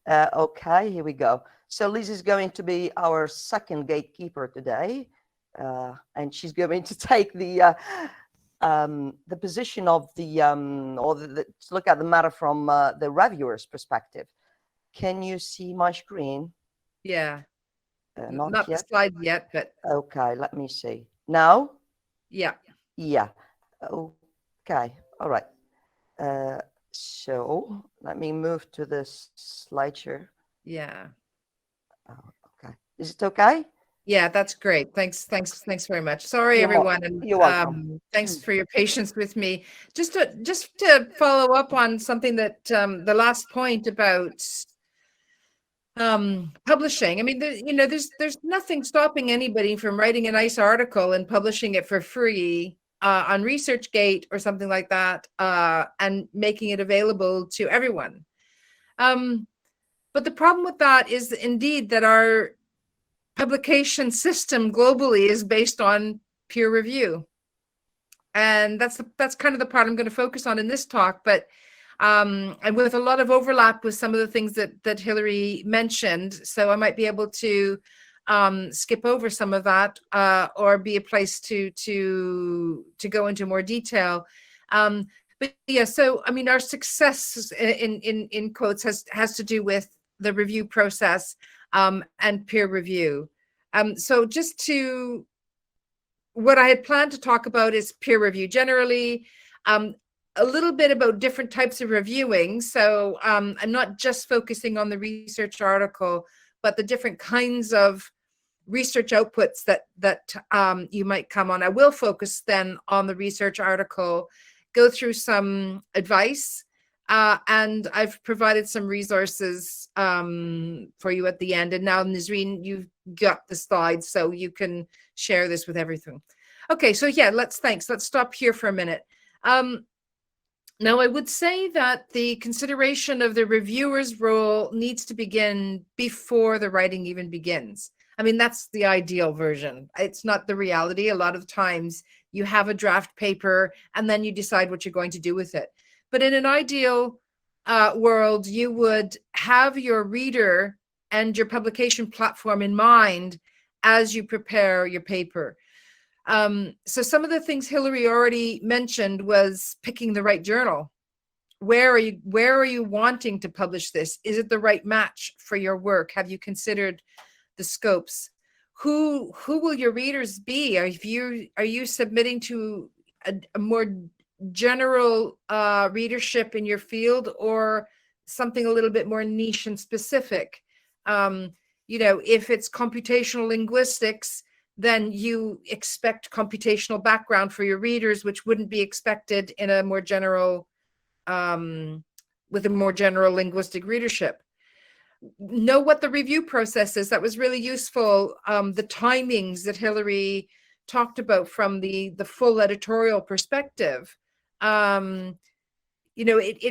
Okay, here we go. So Lise is going to be our second gatekeeper today, and she's going to take the position of to look at the matter from the reviewer's perspective. Can you see my screen? Yeah, Not not the yet. slide yet, but Okay, let me see. Now? yeah. Yeah. Okay. All right. So let me move to the slideshow. Yeah. Oh, okay. Is it okay? Yeah, that's great. Thanks very much. Sorry, You're, everyone, and you're welcome. thanks for your patience with me. Just to follow up on something that the last point about publishing. I mean, there's nothing stopping anybody from writing a nice article and publishing it for free on ResearchGate or something like that, and making it available to everyone. But the problem with that is indeed that our publication system globally is based on peer review. And that's kind of the part I'm going to focus on in this talk. But and with a lot of overlap with some of the things that Hilary mentioned, so I might be able to skip over some of that, or be a place to go into more detail. But yeah, so I mean, our success in quotes has to do with the review process and peer review. So just to what I had planned to talk about is peer review generally, a little bit about different types of reviewing. So I'm not just focusing on the research article, but the different kinds of research outputs that you might come on. I will focus then on the research article, go through some advice, and I've provided some resources for you at the end. And now, Nazreen, you've got the slides, so you can share this with everything. Okay, so yeah, let's stop here for a minute. Now, I would say that the consideration of the reviewer's role needs to begin before the writing even begins. I mean, that's the ideal version. It's not the reality. A lot of times you have a draft paper and then you decide what you're going to do with it. But in an ideal world, you would have your reader and your publication platform in mind as you prepare your paper. So some of the things Hilary already mentioned was picking the right journal. Where are you wanting to publish this? Is it the right match for your work? Have you considered the scopes? Who will your readers be? Are you submitting to a more general readership in your field, or something a little bit more niche and specific? If it's computational linguistics, then you expect computational background for your readers, which wouldn't be expected in a more general, with a more general linguistic readership. Know what the review process is. That was really useful. The timings that Hilary talked about from the full editorial perspective. It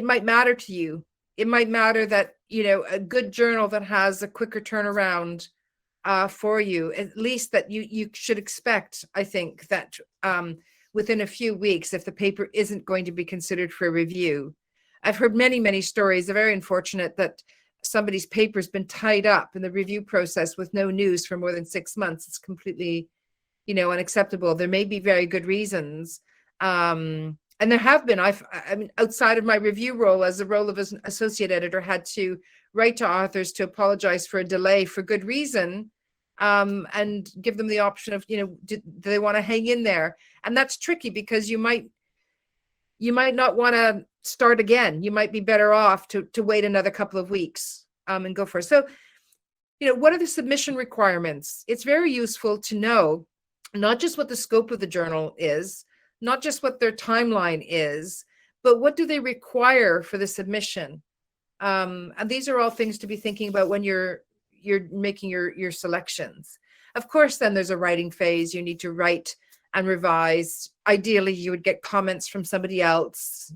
might matter to you. It might matter that, a good journal that has a quicker turnaround for you, at least that you should expect, I think, that within a few weeks, if the paper isn't going to be considered for review. I've heard many stories. They're very unfortunate that somebody's paper's been tied up in the review process with no news for more than 6 months. It's completely, unacceptable. There may be very good reasons. And there have been. I mean, outside of my review role, as the role of an associate editor, had to write to authors to apologize for a delay for good reason, and give them the option of, do they want to hang in there? And that's tricky because you might not want to start again. You might be better off to wait another couple of weeks and go for it. So, what are the submission requirements? It's very useful to know not just what the scope of the journal is, not just what their timeline is, but what do they require for the submission? And these are all things to be thinking about when you're making your selections. Of course, then there's a writing phase. You need to write and revise. Ideally, you would get comments from somebody else,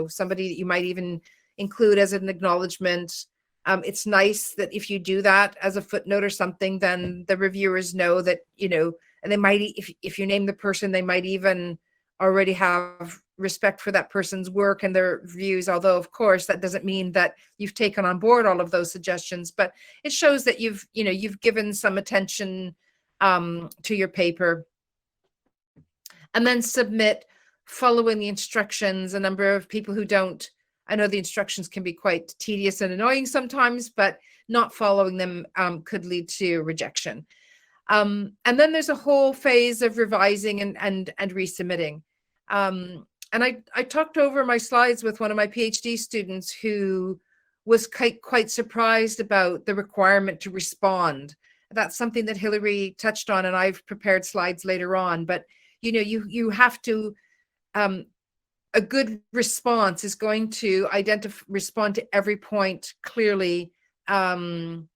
somebody that you might even include as an acknowledgement. It's nice that if you do that as a footnote or something, then the reviewers know that, and they might, if you name the person, they might even already have respect for that person's work and their views, although of course that doesn't mean that you've taken on board all of those suggestions, but it shows that you've given some attention to your paper. And then submit following the instructions. A number of people who don't, I know the instructions can be quite tedious and annoying sometimes, but not following them could lead to rejection. And then there's a whole phase of revising and resubmitting. And I talked over my slides with one of my PhD students who was quite surprised about the requirement to respond. That's something that Hilary touched on, and I've prepared slides later on, but you have to, a good response is going to respond to every point clearly, and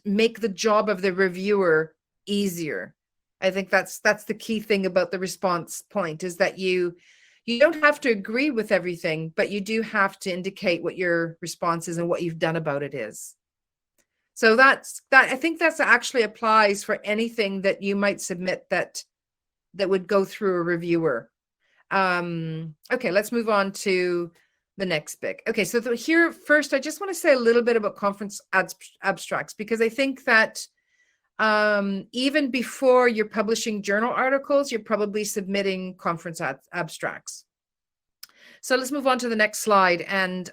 make the job of the reviewer easier. I think that's the key thing about the response point, is that you don't have to agree with everything, but you do have to indicate what your response is and what you've done about it is. So I think that's actually applies for anything that you might submit that would go through a reviewer. Okay, let's move on to the next bit. Okay, so here first, I just want to say a little bit about conference abstracts, because I think that even before you're publishing journal articles, you're probably submitting conference abstracts. So let's move on to the next slide. And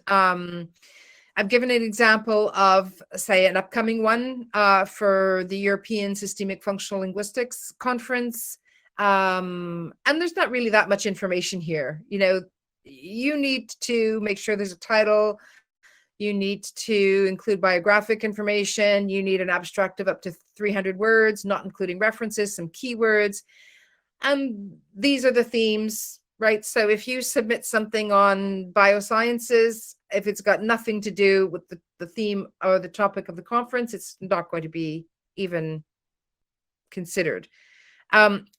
I've given an example of, say, an upcoming one for the European Systemic Functional Linguistics Conference. And there's not really that much information here. You need to make sure there's a title. You need to include biographic information. You need an abstract of up to 300 words, not including references, some keywords. And these are the themes, right? So if you submit something on biosciences, if it's got nothing to do with the theme or the topic of the conference, it's not going to be even considered.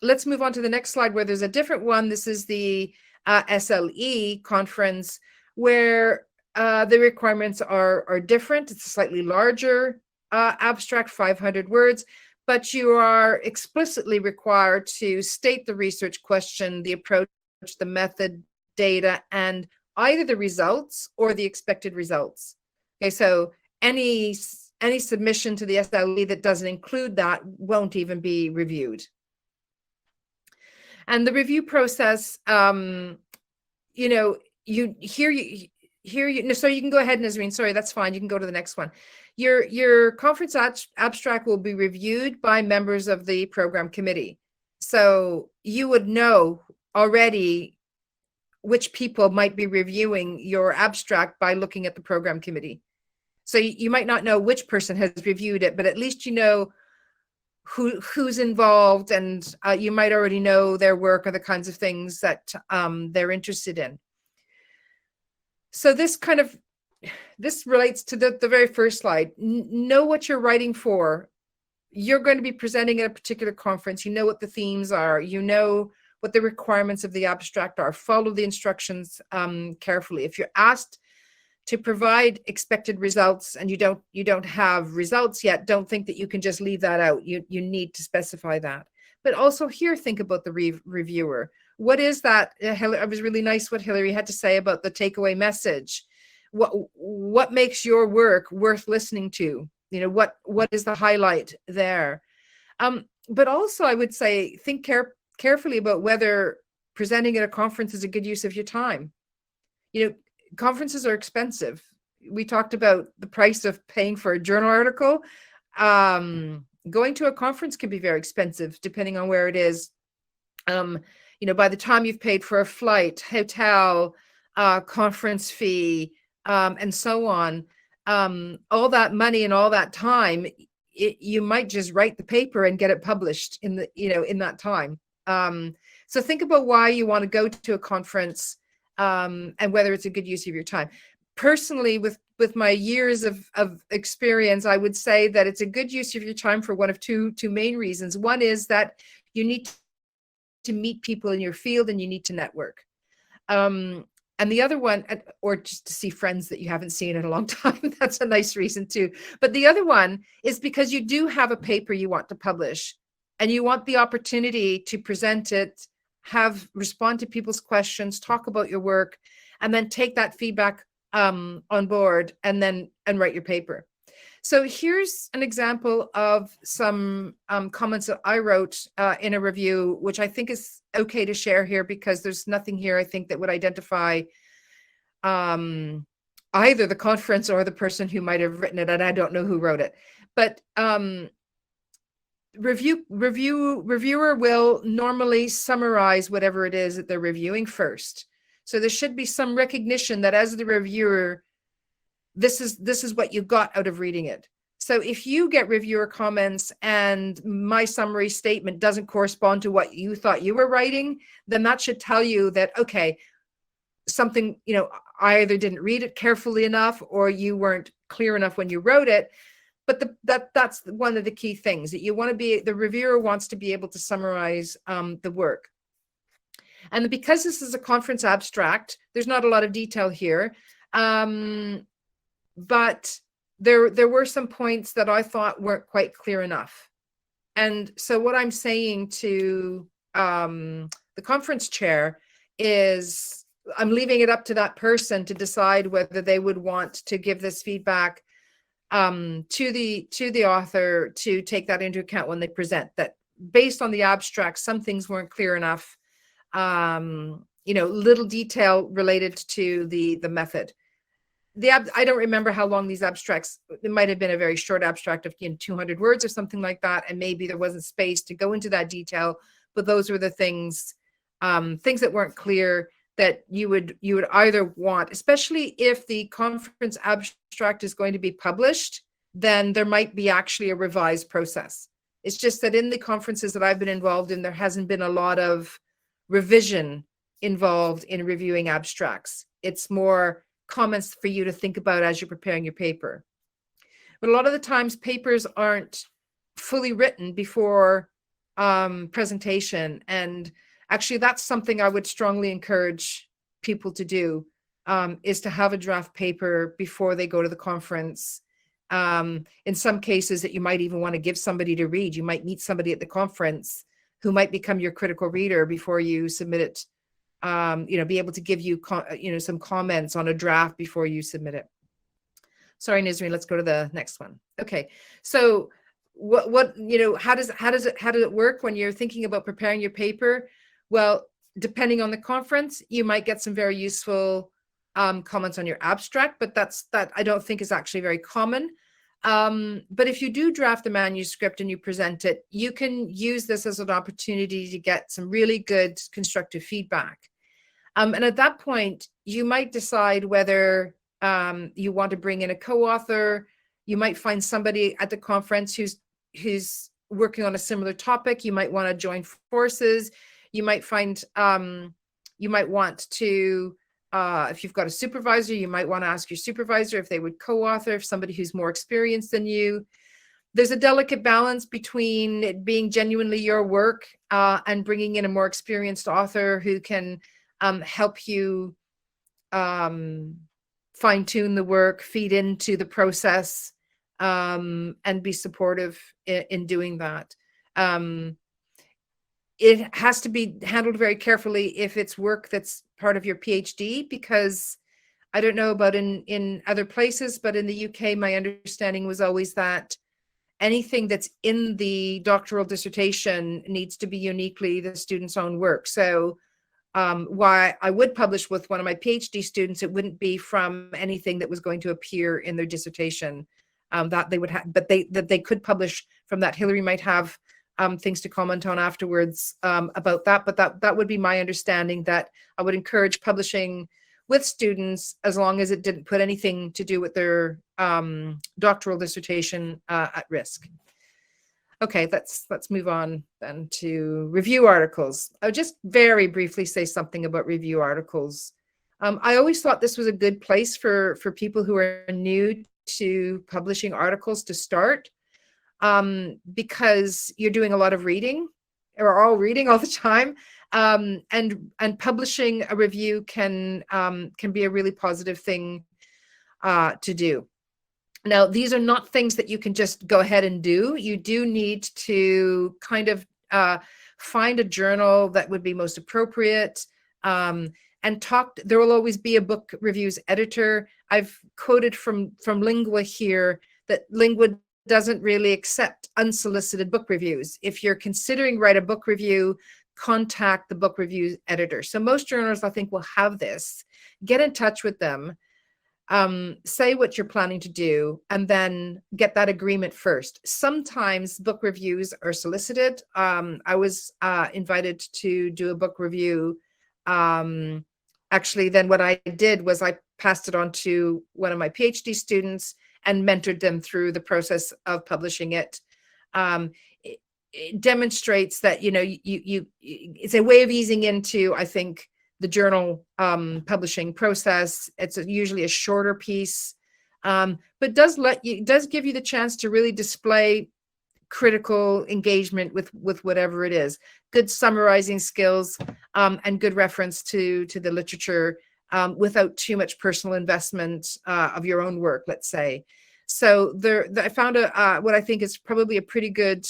Let's move on to the next slide, where there's a different one. This is the SLE conference, where the requirements are different. It's a slightly larger abstract, 500 words, but you are explicitly required to state the research question, the approach, the method, data, and either the results or the expected results. Okay, so any submission to the SLE that doesn't include that won't even be reviewed. And the review process, so you can go ahead, Nazreen, sorry, that's fine. You can go to the next one. Your conference abstract will be reviewed by members of the program committee. So you would know already which people might be reviewing your abstract by looking at the program committee. So you might not know which person has reviewed it, but at least you know who's involved, and you might already know their work or the kinds of things that they're interested in. So this relates to the very first slide. Know what you're writing for. You're going to be presenting at a particular conference. You know what the themes are. You know what the requirements of the abstract are. Follow the instructions carefully. If you're asked to provide expected results and you don't have results yet, don't think that you can just leave that out. You need to specify that. But also here, think about the reviewer. What is that? It was really nice what Hilary had to say about the takeaway message. What makes your work worth listening to? What is the highlight there? But also, I would say, think carefully about whether presenting at a conference is a good use of your time. Conferences are expensive. We talked about the price of paying for a journal article. Going to a conference can be very expensive, depending on where it is. By the time you've paid for a flight, hotel, conference fee, and so on, all that money and all that time, you might just write the paper and get it published in that time. So think about why you want to go to a conference, and whether it's a good use of your time. Personally, with my years of experience, I would say that it's a good use of your time for one of two main reasons. One is that you need to meet people in your field and you need to network. And the other one, or just to see friends that you haven't seen in a long time, that's a nice reason too. But the other one is because you do have a paper you want to publish and you want the opportunity to present it respond to people's questions, talk about your work, and then take that feedback on board and write your paper. So here's an example of some comments that I wrote in a review, which I think is okay to share here, because there's nothing here I think that would identify either the conference or the person who might have written it, and I don't know who wrote it. But reviewer will normally summarize whatever it is that they're reviewing first. So there should be some recognition that as the reviewer, this is what you got out of reading it. So if you get reviewer comments and my summary statement doesn't correspond to what you thought you were writing, then that should tell you that, okay, something, I either didn't read it carefully enough or you weren't clear enough when you wrote it. But that's one of the key things, that the reviewer wants to be able to summarize the work. And because this is a conference abstract, there's not a lot of detail here. But there were some points that I thought weren't quite clear enough. And so what I'm saying to the conference chair is I'm leaving it up to that person to decide whether they would want to give this feedback to the author, to take that into account when they present, that based on the abstract, some things weren't clear enough, little detail related to the method. I don't remember how long these abstracts, it might have been a very short abstract of 200 words or something like that, and maybe there wasn't space to go into that detail, but those were the things that weren't clear that you would either want, especially if the conference abstract is going to be published, then there might be actually a revised process. It's just that in the conferences that I've been involved in, there hasn't been a lot of revision involved in reviewing abstracts. It's more comments for you to think about as you're preparing your paper. But a lot of the times papers aren't fully written before presentation, and actually that's something I would strongly encourage people to do, is to have a draft paper before they go to the conference. In some cases that you might even want to give somebody to read. You might meet somebody at the conference who might become your critical reader before you submit it. Be able to give you, some comments on a draft before you submit it. Sorry, Nisreen, let's go to the next one. Okay, so how does it work when you're thinking about preparing your paper? Well, depending on the conference, you might get some very useful comments on your abstract, but that I don't think is actually very common. But if you do draft the manuscript and you present it, you can use this as an opportunity to get some really good constructive feedback. And at that point, you might decide whether you want to bring in a co-author. You might find somebody at the conference who's working on a similar topic. You might want to join forces. You might find, you might want to, if you've got a supervisor, you might want to ask your supervisor if they would co-author, if somebody who's more experienced than you. There's a delicate balance between it being genuinely your work and bringing in a more experienced author who can help you fine-tune the work, feed into the process, and be supportive in doing that. It has to be handled very carefully if it's work that's part of your PhD, because I don't know about in other places, but in the UK, my understanding was always that anything that's in the doctoral dissertation needs to be uniquely the student's own work. So why I would publish with one of my PhD students, it wouldn't be from anything that was going to appear in their dissertation that they would have, but they could publish from that. Hillary might have things to comment on afterwards about that, but that would be my understanding, that I would encourage publishing with students as long as it didn't put anything to do with their doctoral dissertation at risk. Okay, let's move on then to review articles. I'll just very briefly say something about review articles. I always thought this was a good place for people who are new to publishing articles to start, because you're doing a lot of reading, or all reading all the time, and publishing a review can be a really positive thing to do. Now, these are not things that you can just go ahead and do. You do need to kind of find a journal that would be most appropriate, and talk. There will always be a book reviews editor. I've quoted from Lingua here that Lingua doesn't really accept unsolicited book reviews. If you're considering write a book review, contact the book review editor. So most journals, I think, will have this. Get in touch with them, say what you're planning to do, and then get that agreement first. Sometimes book reviews are solicited. I was invited to do a book review. Actually, then what I did was I passed it on to one of my PhD students and mentored them through the process of publishing it. It demonstrates that, you know, it's a way of easing into, I think, the journal publishing process. It's usually a shorter piece, but does give you the chance to really display critical engagement with whatever it is. Good summarizing skills, and good reference to the literature, without too much personal investment of your own work, let's say. So I found what I think is probably a pretty good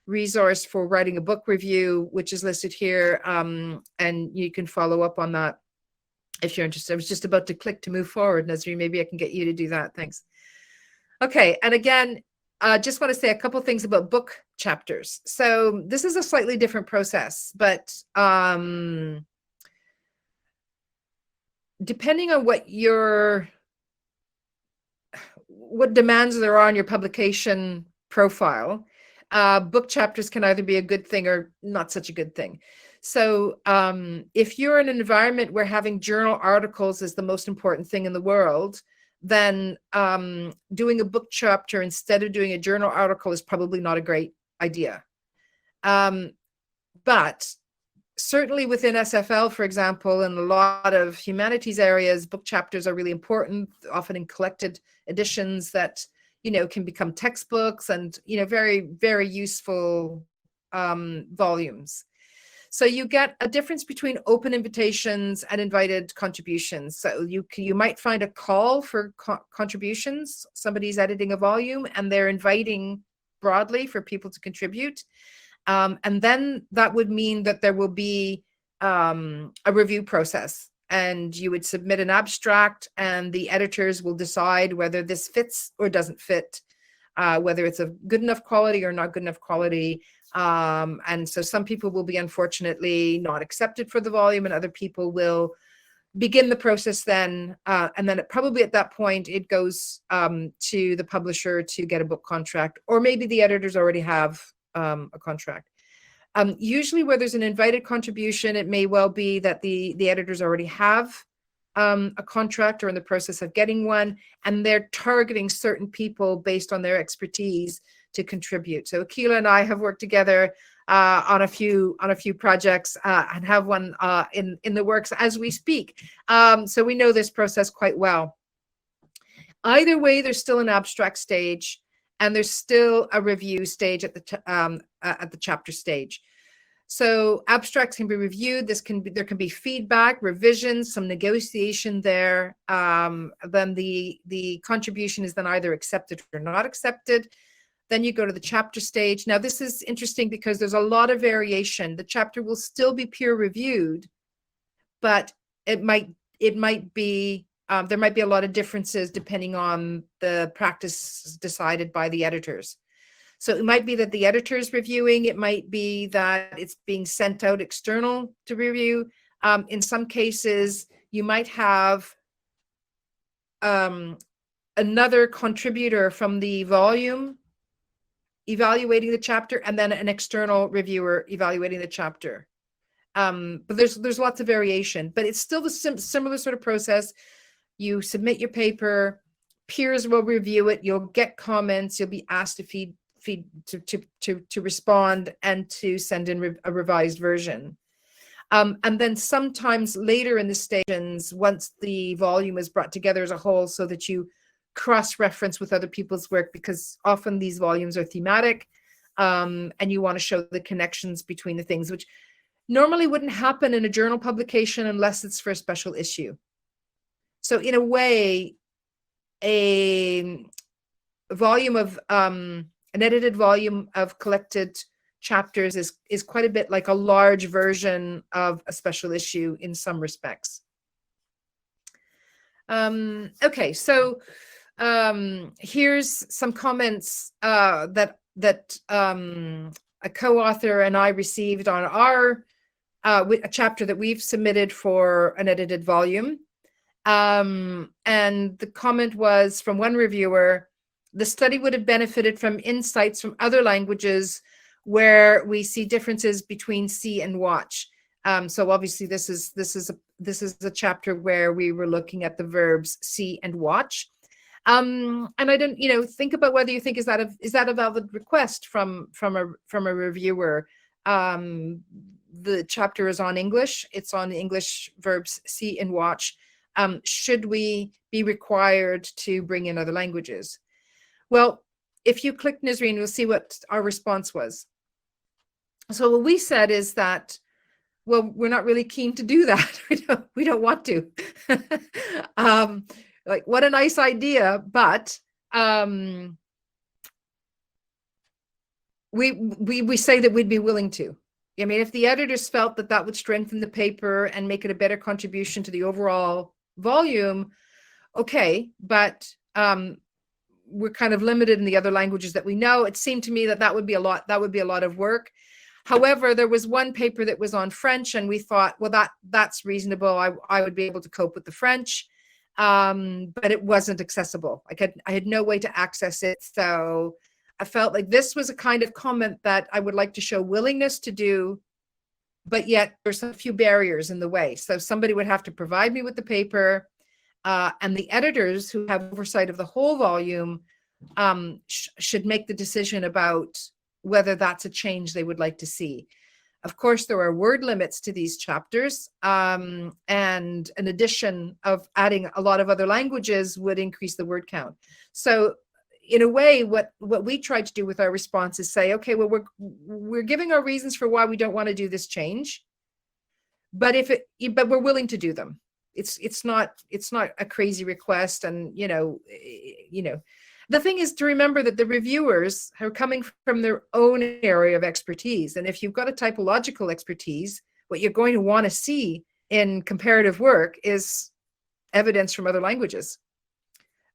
resource for writing a book review, which is listed here, and you can follow up on that if you're interested. I was just about to click to move forward, Nazreen. Maybe I can get you to do that. Thanks. Okay, and again, just want to say a couple of things about book chapters. So this is a slightly different process, but depending on what demands there are on your publication profile, book chapters can either be a good thing or not such a good thing. So if you're in an environment where having journal articles is the most important thing in the world, then doing a book chapter instead of doing a journal article is probably not a great idea. But certainly within SFL, for example, in a lot of humanities areas, book chapters are really important, often in collected editions that, you know, can become textbooks and, you know, very, very useful volumes. So you get a difference between open invitations and invited contributions. So you might find a call for contributions. Somebody's editing a volume and they're inviting broadly for people to contribute. And then that would mean that there will be a review process, and you would submit an abstract and the editors will decide whether this fits or doesn't fit, whether it's of good enough quality or not good enough quality. And so some people will be unfortunately not accepted for the volume, and other people will begin the process then. And then probably at that point, it goes to the publisher to get a book contract, or maybe the editors already have a contract. Usually where there's an invited contribution, it may well be that the editors already have a contract or in the process of getting one, and they're targeting certain people based on their expertise to contribute. So Akila and I have worked together on a few projects and have one in the works as we speak. So we know this process quite well. Either way, there's still an abstract stage, and there's still a review stage at the chapter stage. So abstracts can be reviewed. There can be feedback, revisions, some negotiation there. Then the contribution is then either accepted or not accepted. Then you go to the chapter stage. Now this is interesting because there's a lot of variation. The chapter will still be peer reviewed, but it might be there might be a lot of differences depending on the practice decided by the editors. So it might be that the editor is reviewing. It might be that it's being sent out external to review. In some cases, you might have another contributor from the volume evaluating the chapter, and then an external reviewer evaluating the chapter. But there's lots of variation, but it's still the similar sort of process. You submit your paper, peers will review it, you'll get comments, you'll be asked to respond and to send in a revised version. And then sometimes later in the stations, once the volume is brought together as a whole, so that you cross-reference with other people's work, because often these volumes are thematic, and you want to show the connections between the things, which normally wouldn't happen in a journal publication unless it's for a special issue. So in a way, a volume of an edited volume of collected chapters is quite a bit like a large version of a special issue in some respects. Okay, so here's some comments that a co-author and I received on our a chapter that we've submitted for an edited volume. And the comment was from one reviewer: the study would have benefited from insights from other languages where we see differences between see and watch. So obviously this is a chapter where we were looking at the verbs see and watch. And I don't, think about whether you think is that a valid request from a reviewer. The chapter is on English. It's on the English verbs see and watch. Should we be required to bring in other languages? Well, if you click Nisreen, you'll see what our response was. So what we said is that, well, we're not really keen to do that. We don't want to. Like, what a nice idea, but we say that we'd be willing to. I mean, if the editors felt that that would strengthen the paper and make it a better contribution to the overall volume, okay, but we're kind of limited in the other languages that we know. It seemed to me that that would be a lot of work. However, there was one paper that was on French, and we thought, well, that's reasonable. I would be able to cope with the French, but it wasn't accessible. I had no way to access it. So I felt like this was a kind of comment that I would like to show willingness to do, but yet there's a few barriers in the way. So somebody would have to provide me with the paper, and the editors who have oversight of the whole volume should make the decision about whether that's a change they would like to see. Of course, there are word limits to these chapters, and an addition of adding a lot of other languages would increase the word count. So in a way, what we tried to do with our response is say, okay, well, we're giving our reasons for why we don't want to do this change, but but we're willing to do them. It's not a crazy request, and the thing is to remember that the reviewers are coming from their own area of expertise, and if you've got a typological expertise, what you're going to want to see in comparative work is evidence from other languages.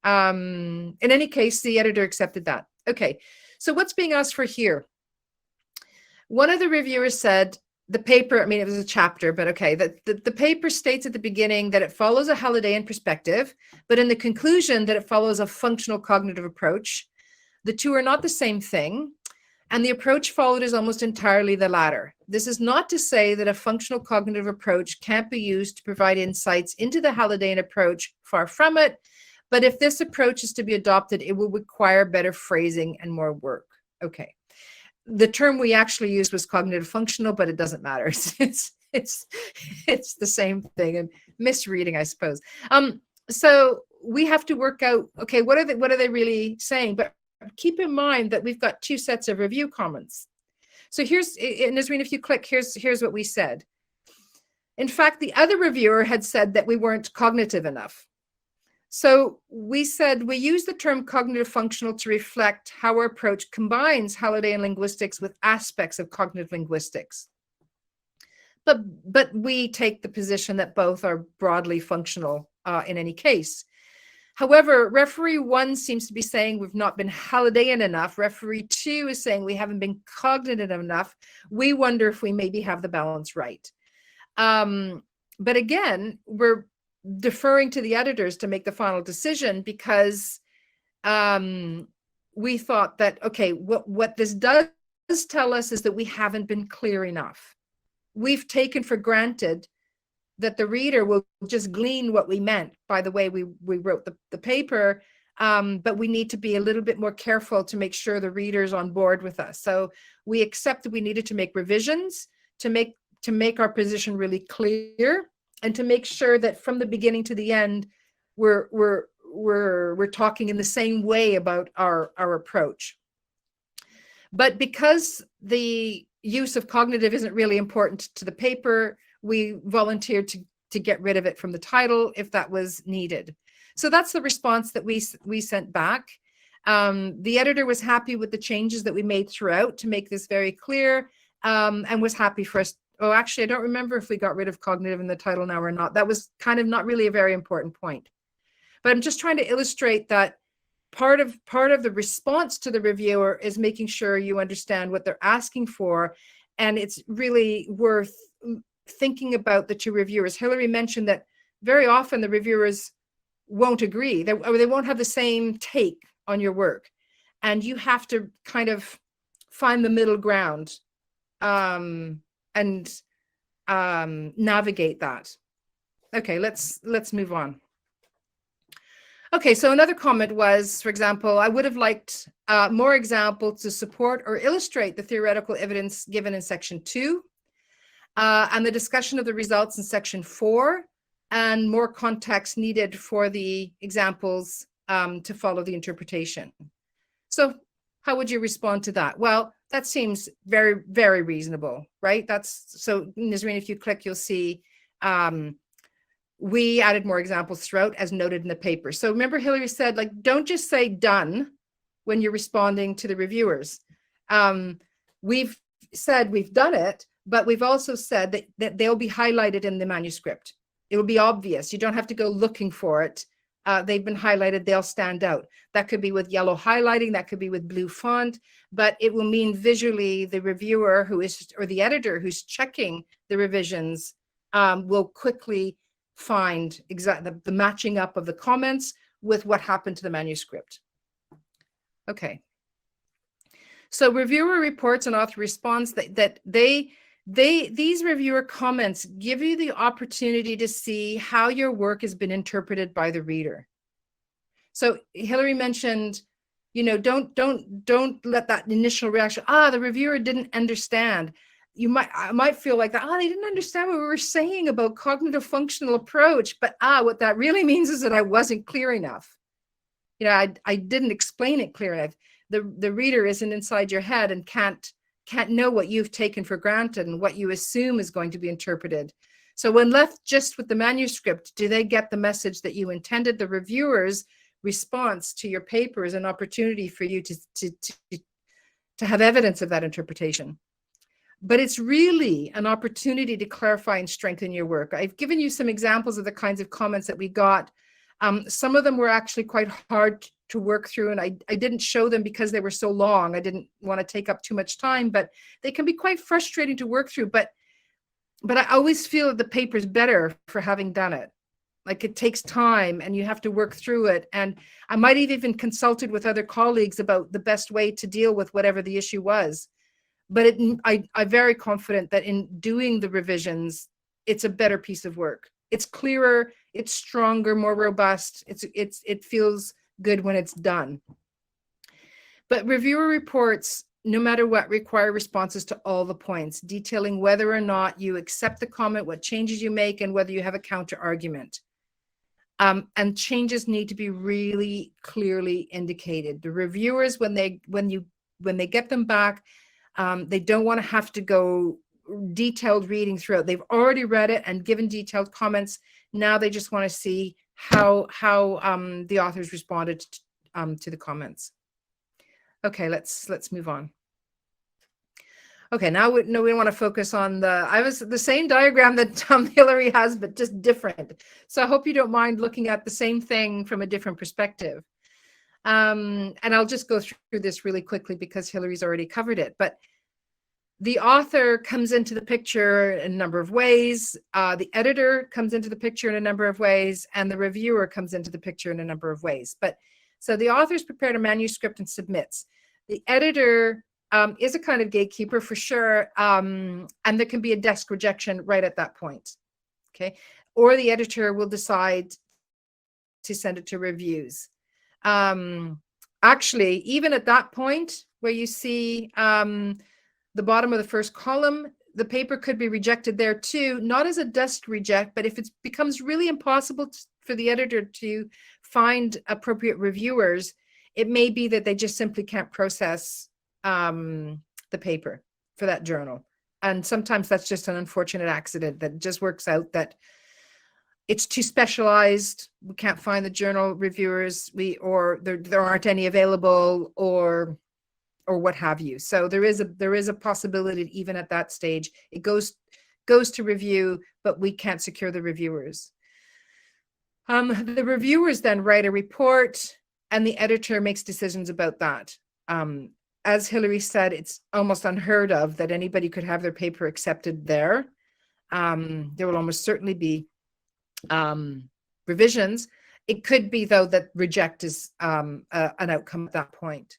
In any case, the editor accepted that. Okay, so what's being asked for here? One of the reviewers said the paper, I mean, it was a chapter, but okay, the paper states at the beginning that it follows a Hallidayan perspective, but in the conclusion that it follows a functional cognitive approach. The two are not the same thing, and the approach followed is almost entirely the latter. This is not to say that a functional cognitive approach can't be used to provide insights into the Hallidayan approach, far from it. But if this approach is to be adopted, it will require better phrasing and more work. Okay. The term we actually used was cognitive functional, but it doesn't matter. It's the same thing, and misreading, I suppose. So we have to work out, okay, what are they really saying? But keep in mind that we've got two sets of review comments. So here's, Nisreen, if you click, here's what we said. In fact, the other reviewer had said that we weren't cognitive enough. So we said we use the term cognitive functional to reflect how our approach combines Hallidayan linguistics with aspects of cognitive linguistics. But we take the position that both are broadly functional in any case. However, referee 1 seems to be saying we've not been Hallidayan enough. Referee 2 is saying we haven't been cognitive enough. We wonder if we maybe have the balance right. But again, we're deferring to the editors to make the final decision, because we thought that, okay, what this does tell us is that we haven't been clear enough. We've taken for granted that the reader will just glean what we meant by the way we wrote the paper, but we need to be a little bit more careful to make sure the reader's on board with us. So we accept that we needed to make revisions to make our position really clear, and to make sure that from the beginning to the end, we're talking in the same way about our approach. But because the use of cognitive isn't really important to the paper, we volunteered to get rid of it from the title if that was needed. So that's the response that we sent back. The editor was happy with the changes that we made throughout to make this very clear, and was happy for us. Oh, actually, I don't remember if we got rid of cognitive in the title now or not. That was kind of not really a very important point. But I'm just trying to illustrate that part of the response to the reviewer is making sure you understand what they're asking for. And it's really worth thinking about the two reviewers. Hilary mentioned that very often the reviewers won't agree. They won't have the same take on your work. And you have to kind of find the middle ground and navigate that. Okay, let's move on. Okay, so another comment was, for example, I would have liked more examples to support or illustrate the theoretical evidence given in section 2, and the discussion of the results in section 4, and more context needed for the examples to follow the interpretation. So how would you respond to that? Well, that seems very, very reasonable, right? So Nazreen, if you click, you'll see we added more examples throughout as noted in the paper. So remember Hilary said, like, don't just say done when you're responding to the reviewers. We've said we've done it, but we've also said that they'll be highlighted in the manuscript. It will be obvious. You don't have to go looking for it. They've been highlighted, they'll stand out. That could be with yellow highlighting, that could be with blue font, but it will mean visually the reviewer or the editor who's checking the revisions will quickly find exactly the matching up of the comments with what happened to the manuscript. Okay. So reviewer reports and author response these reviewer comments give you the opportunity to see how your work has been interpreted by the reader. So Hilary mentioned, don't let that initial reaction, the reviewer didn't understand. I might feel like that, they didn't understand what we were saying about cognitive functional approach, but what that really means is that I wasn't clear enough. I didn't explain it clear enough. The reader isn't inside your head and can't know what you've taken for granted and what you assume is going to be interpreted. So when left just with the manuscript, do they get the message that you intended? The reviewer's response to your paper is an opportunity for you to have evidence of that interpretation. But it's really an opportunity to clarify and strengthen your work. I've given you some examples of the kinds of comments that we got. Some of them were actually quite hard to work through, and I didn't show them because they were so long. I didn't want to take up too much time, but they can be quite frustrating to work through. But I always feel that the paper's better for having done it. Like, it takes time and you have to work through it. And I might have even consulted with other colleagues about the best way to deal with whatever the issue was. But I'm very confident that in doing the revisions, it's a better piece of work. It's clearer, it's stronger, more robust. It feels good when it's done. But reviewer reports, no matter what, require responses to all the points, detailing whether or not you accept the comment, what changes you make, and whether you have a counter argument. And changes need to be really clearly indicated. The reviewers, when they get them back, they don't want to have to go detailed reading throughout. They've already read it and given detailed comments. Now they just want to see how the authors responded to the comments. Okay, let's move on. Okay, now we want to focus on the same diagram that Hilary has, but just different. So I hope you don't mind looking at the same thing from a different perspective. And I'll just go through this really quickly because Hilary's already covered it. But the author comes into the picture in a number of ways. The editor comes into the picture in a number of ways, and the reviewer comes into the picture in a number of ways. But so the author's prepared a manuscript and submits. The editor is a kind of gatekeeper for sure, and there can be a desk rejection right at that point. Okay, or the editor will decide to send it to reviews. Actually, even at that point where you see the bottom of the first column, the paper could be rejected there too, not as a desk reject, but if it becomes really impossible for the editor to find appropriate reviewers, it may be that they just simply can't process the paper for that journal. And sometimes that's just an unfortunate accident that just works out that it's too specialized, we can't find the journal reviewers, or there aren't any available, or what have you. So there is a possibility that even at that stage it goes to review, but we can't secure the reviewers. The reviewers then write a report, and the editor makes decisions about that. As Hilary said, it's almost unheard of that anybody could have their paper accepted there. There will almost certainly be revisions. It could be, though, that reject is an outcome at that point.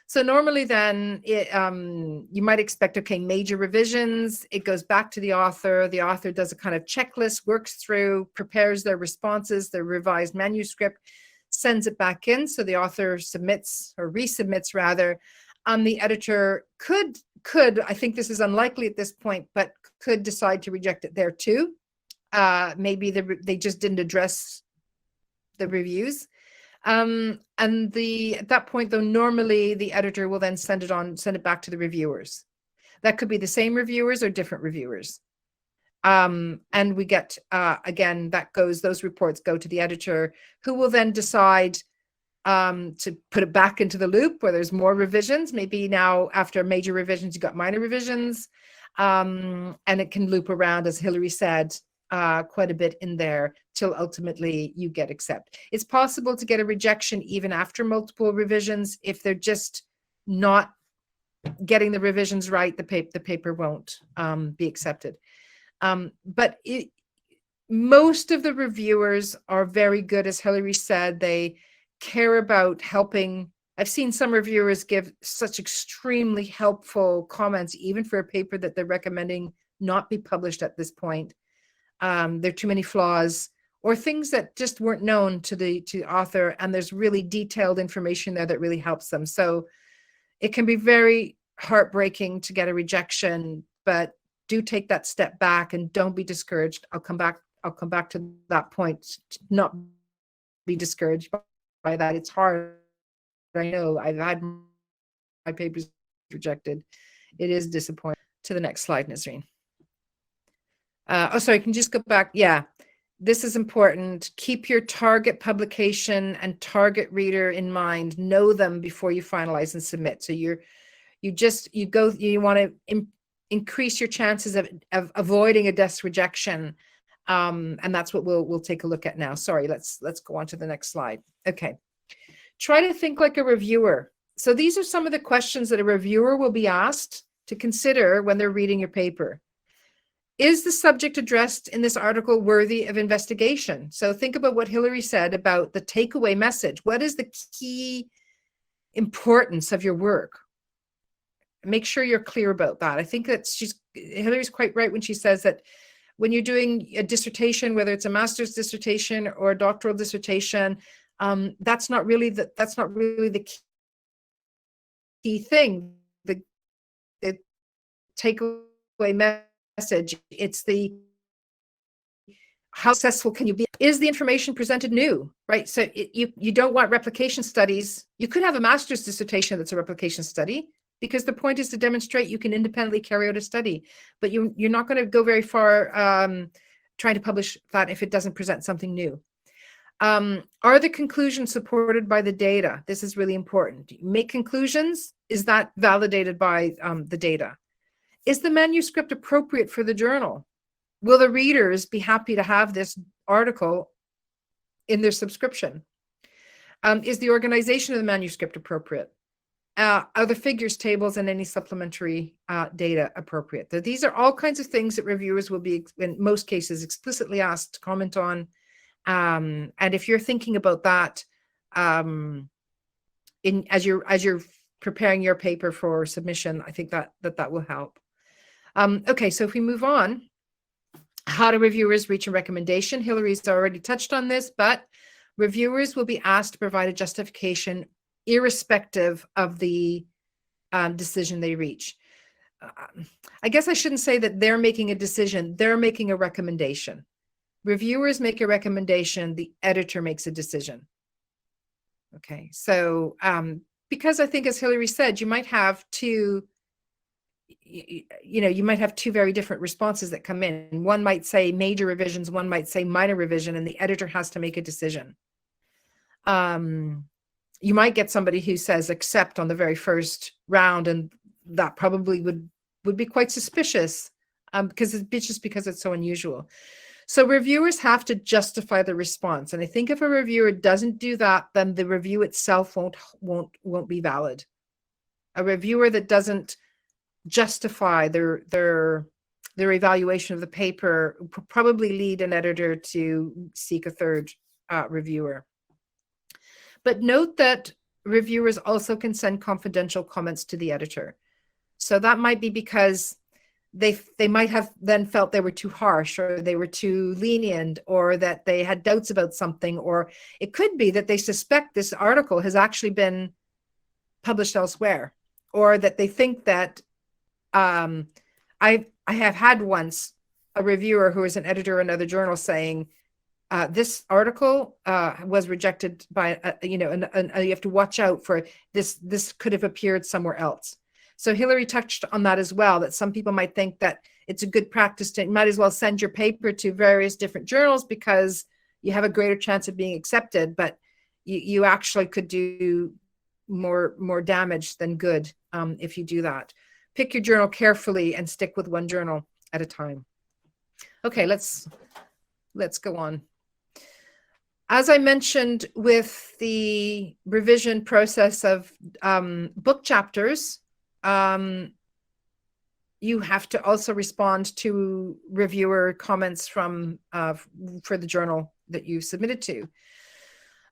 So normally then you might expect, okay, major revisions, it goes back to the author does a kind of checklist, works through, prepares their responses, their revised manuscript, sends it back in. So the author submits, or resubmits rather. The editor could, I think this is unlikely at this point, but could decide to reject it there too. Maybe they just didn't address the reviews. At that point, though, normally the editor will then send it back to the reviewers. That could be the same reviewers or different reviewers. And we get, again, those reports go to the editor, who will then decide to put it back into the loop where there's more revisions. Maybe now after major revisions, you got minor revisions, and it can loop around, as Hilary said, quite a bit in there till ultimately you get accept. It's possible to get a rejection even after multiple revisions. If they're just not getting the revisions right, the paper won't be accepted. But most of the reviewers are very good, as Hilary said. They care about helping. I've seen some reviewers give such extremely helpful comments, even for a paper that they're recommending not be published at this point. There are too many flaws, or things that just weren't known to the author, and there's really detailed information there that really helps them. So it can be very heartbreaking to get a rejection, but do take that step back and don't be discouraged. I'll come back to that point. Not be discouraged by that. It's hard. I know I've had my papers rejected. It is disappointing. To the next slide, Nazreen. Sorry, can you just go back? Yeah, this is important. Keep your target publication and target reader in mind. Know them before you finalize and submit. So you want to increase your chances of avoiding a desk rejection, and that's what we'll take a look at now. Sorry, let's go on to the next slide. Okay, try to think like a reviewer. So these are some of the questions that a reviewer will be asked to consider when they're reading your paper. Is the subject addressed in this article worthy of investigation? So think about what Hilary said about the takeaway message. What is the key importance of your work? Make sure you're clear about that. I think that Hilary's quite right when she says that when you're doing a dissertation, whether it's a master's dissertation or a doctoral dissertation, that's not really the key thing. The takeaway message. It's how successful can you be? Is the information presented new, right? So you don't want replication studies. You could have a master's dissertation that's a replication study, because the point is to demonstrate you can independently carry out a study, but you're not going to go very far trying to publish that if it doesn't present something new. Are the conclusions supported by the data? This is really important. Make conclusions. Is that validated by the data? Is the manuscript appropriate for the journal? Will the readers be happy to have this article in their subscription? Is the organization of the manuscript appropriate? Are the figures, tables, and any supplementary data appropriate? So these are all kinds of things that reviewers will be, in most cases, explicitly asked to comment on. And if you're thinking about that as you're preparing your paper for submission, I think that will help. Okay, so if we move on, how do reviewers reach a recommendation? Hilary's already touched on this, but reviewers will be asked to provide a justification irrespective of the decision they reach. I guess I shouldn't say that they're making a decision, they're making a recommendation. Reviewers make a recommendation, the editor makes a decision. Okay, so because I think, as Hilary said, you might have two you might have two very different responses that come in. One might say major revisions, one might say minor revision, and the editor has to make a decision. You might get somebody who says accept on the very first round, and that probably would be quite suspicious, because it's so unusual. So reviewers have to justify the response, and I think if a reviewer doesn't do that, then the review itself won't be valid. A reviewer that doesn't justify their evaluation of the paper will probably lead an editor to seek a third reviewer. But note that reviewers also can send confidential comments to the editor. So that might be because they might have then felt they were too harsh, or they were too lenient, or that they had doubts about something, or it could be that they suspect this article has actually been published elsewhere, or that they think that I have had once a reviewer who is an editor in another journal saying, this article was rejected by, and you have to watch out for this. This could have appeared somewhere else. So Hilary touched on that as well, that some people might think that it's a good practice to, you might as well send your paper to various different journals because you have a greater chance of being accepted, but you actually could do more damage than good if you do that. Pick your journal carefully and stick with one journal at a time. Okay, let's go on. As I mentioned with the revision process of book chapters, you have to also respond to reviewer comments for the journal that you submitted to.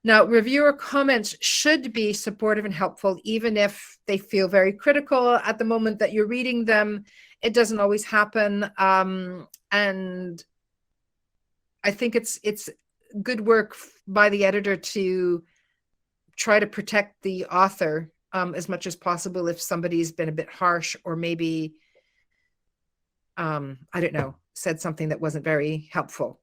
Now, reviewer comments should be supportive and helpful, even if they feel very critical at the moment that you're reading them. It doesn't always happen. And I think it's good work by the editor to try to protect the author as much as possible if somebody's been a bit harsh, or maybe, I don't know, said something that wasn't very helpful.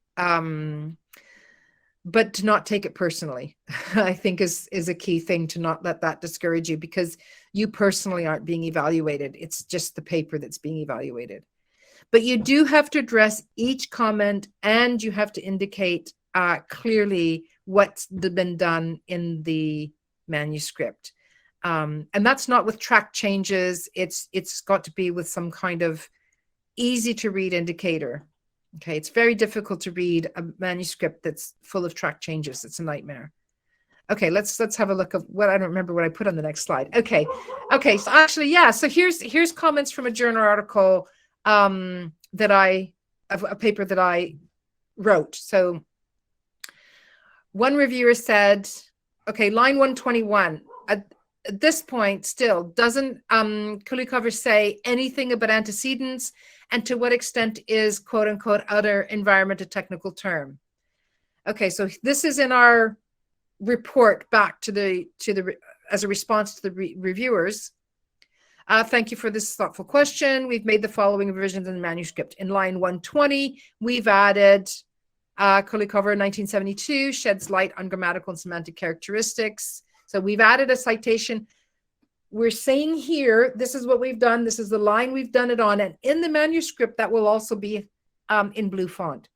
But to not take it personally, I think is a key thing, to not let that discourage you, because you personally aren't being evaluated. It's just the paper that's being evaluated. But you do have to address each comment, and you have to indicate clearly what's been done in the manuscript. And that's not with track changes. It's got to be with some kind of easy to read indicator. Okay, it's very difficult to read a manuscript that's full of track changes. It's a nightmare. Okay, let's have a look at what, I don't remember what I put on the next slide. Okay, so actually, yeah, so here's comments from a journal article that a paper that I wrote. So one reviewer said, okay, line 121, at this point still, doesn't Kulikover say anything about antecedents, and to what extent is quote unquote other environment a technical term? Okay, so this is in our report back to the as a response to the reviewers. Thank you for this thoughtful question. We've made the following revisions in the manuscript. In line 120, we've added Kulikover 1972 sheds light on grammatical and semantic characteristics. So we've added a citation. We're saying here, this is what we've done. This is the line we've done it on. And in the manuscript, that will also be in blue font.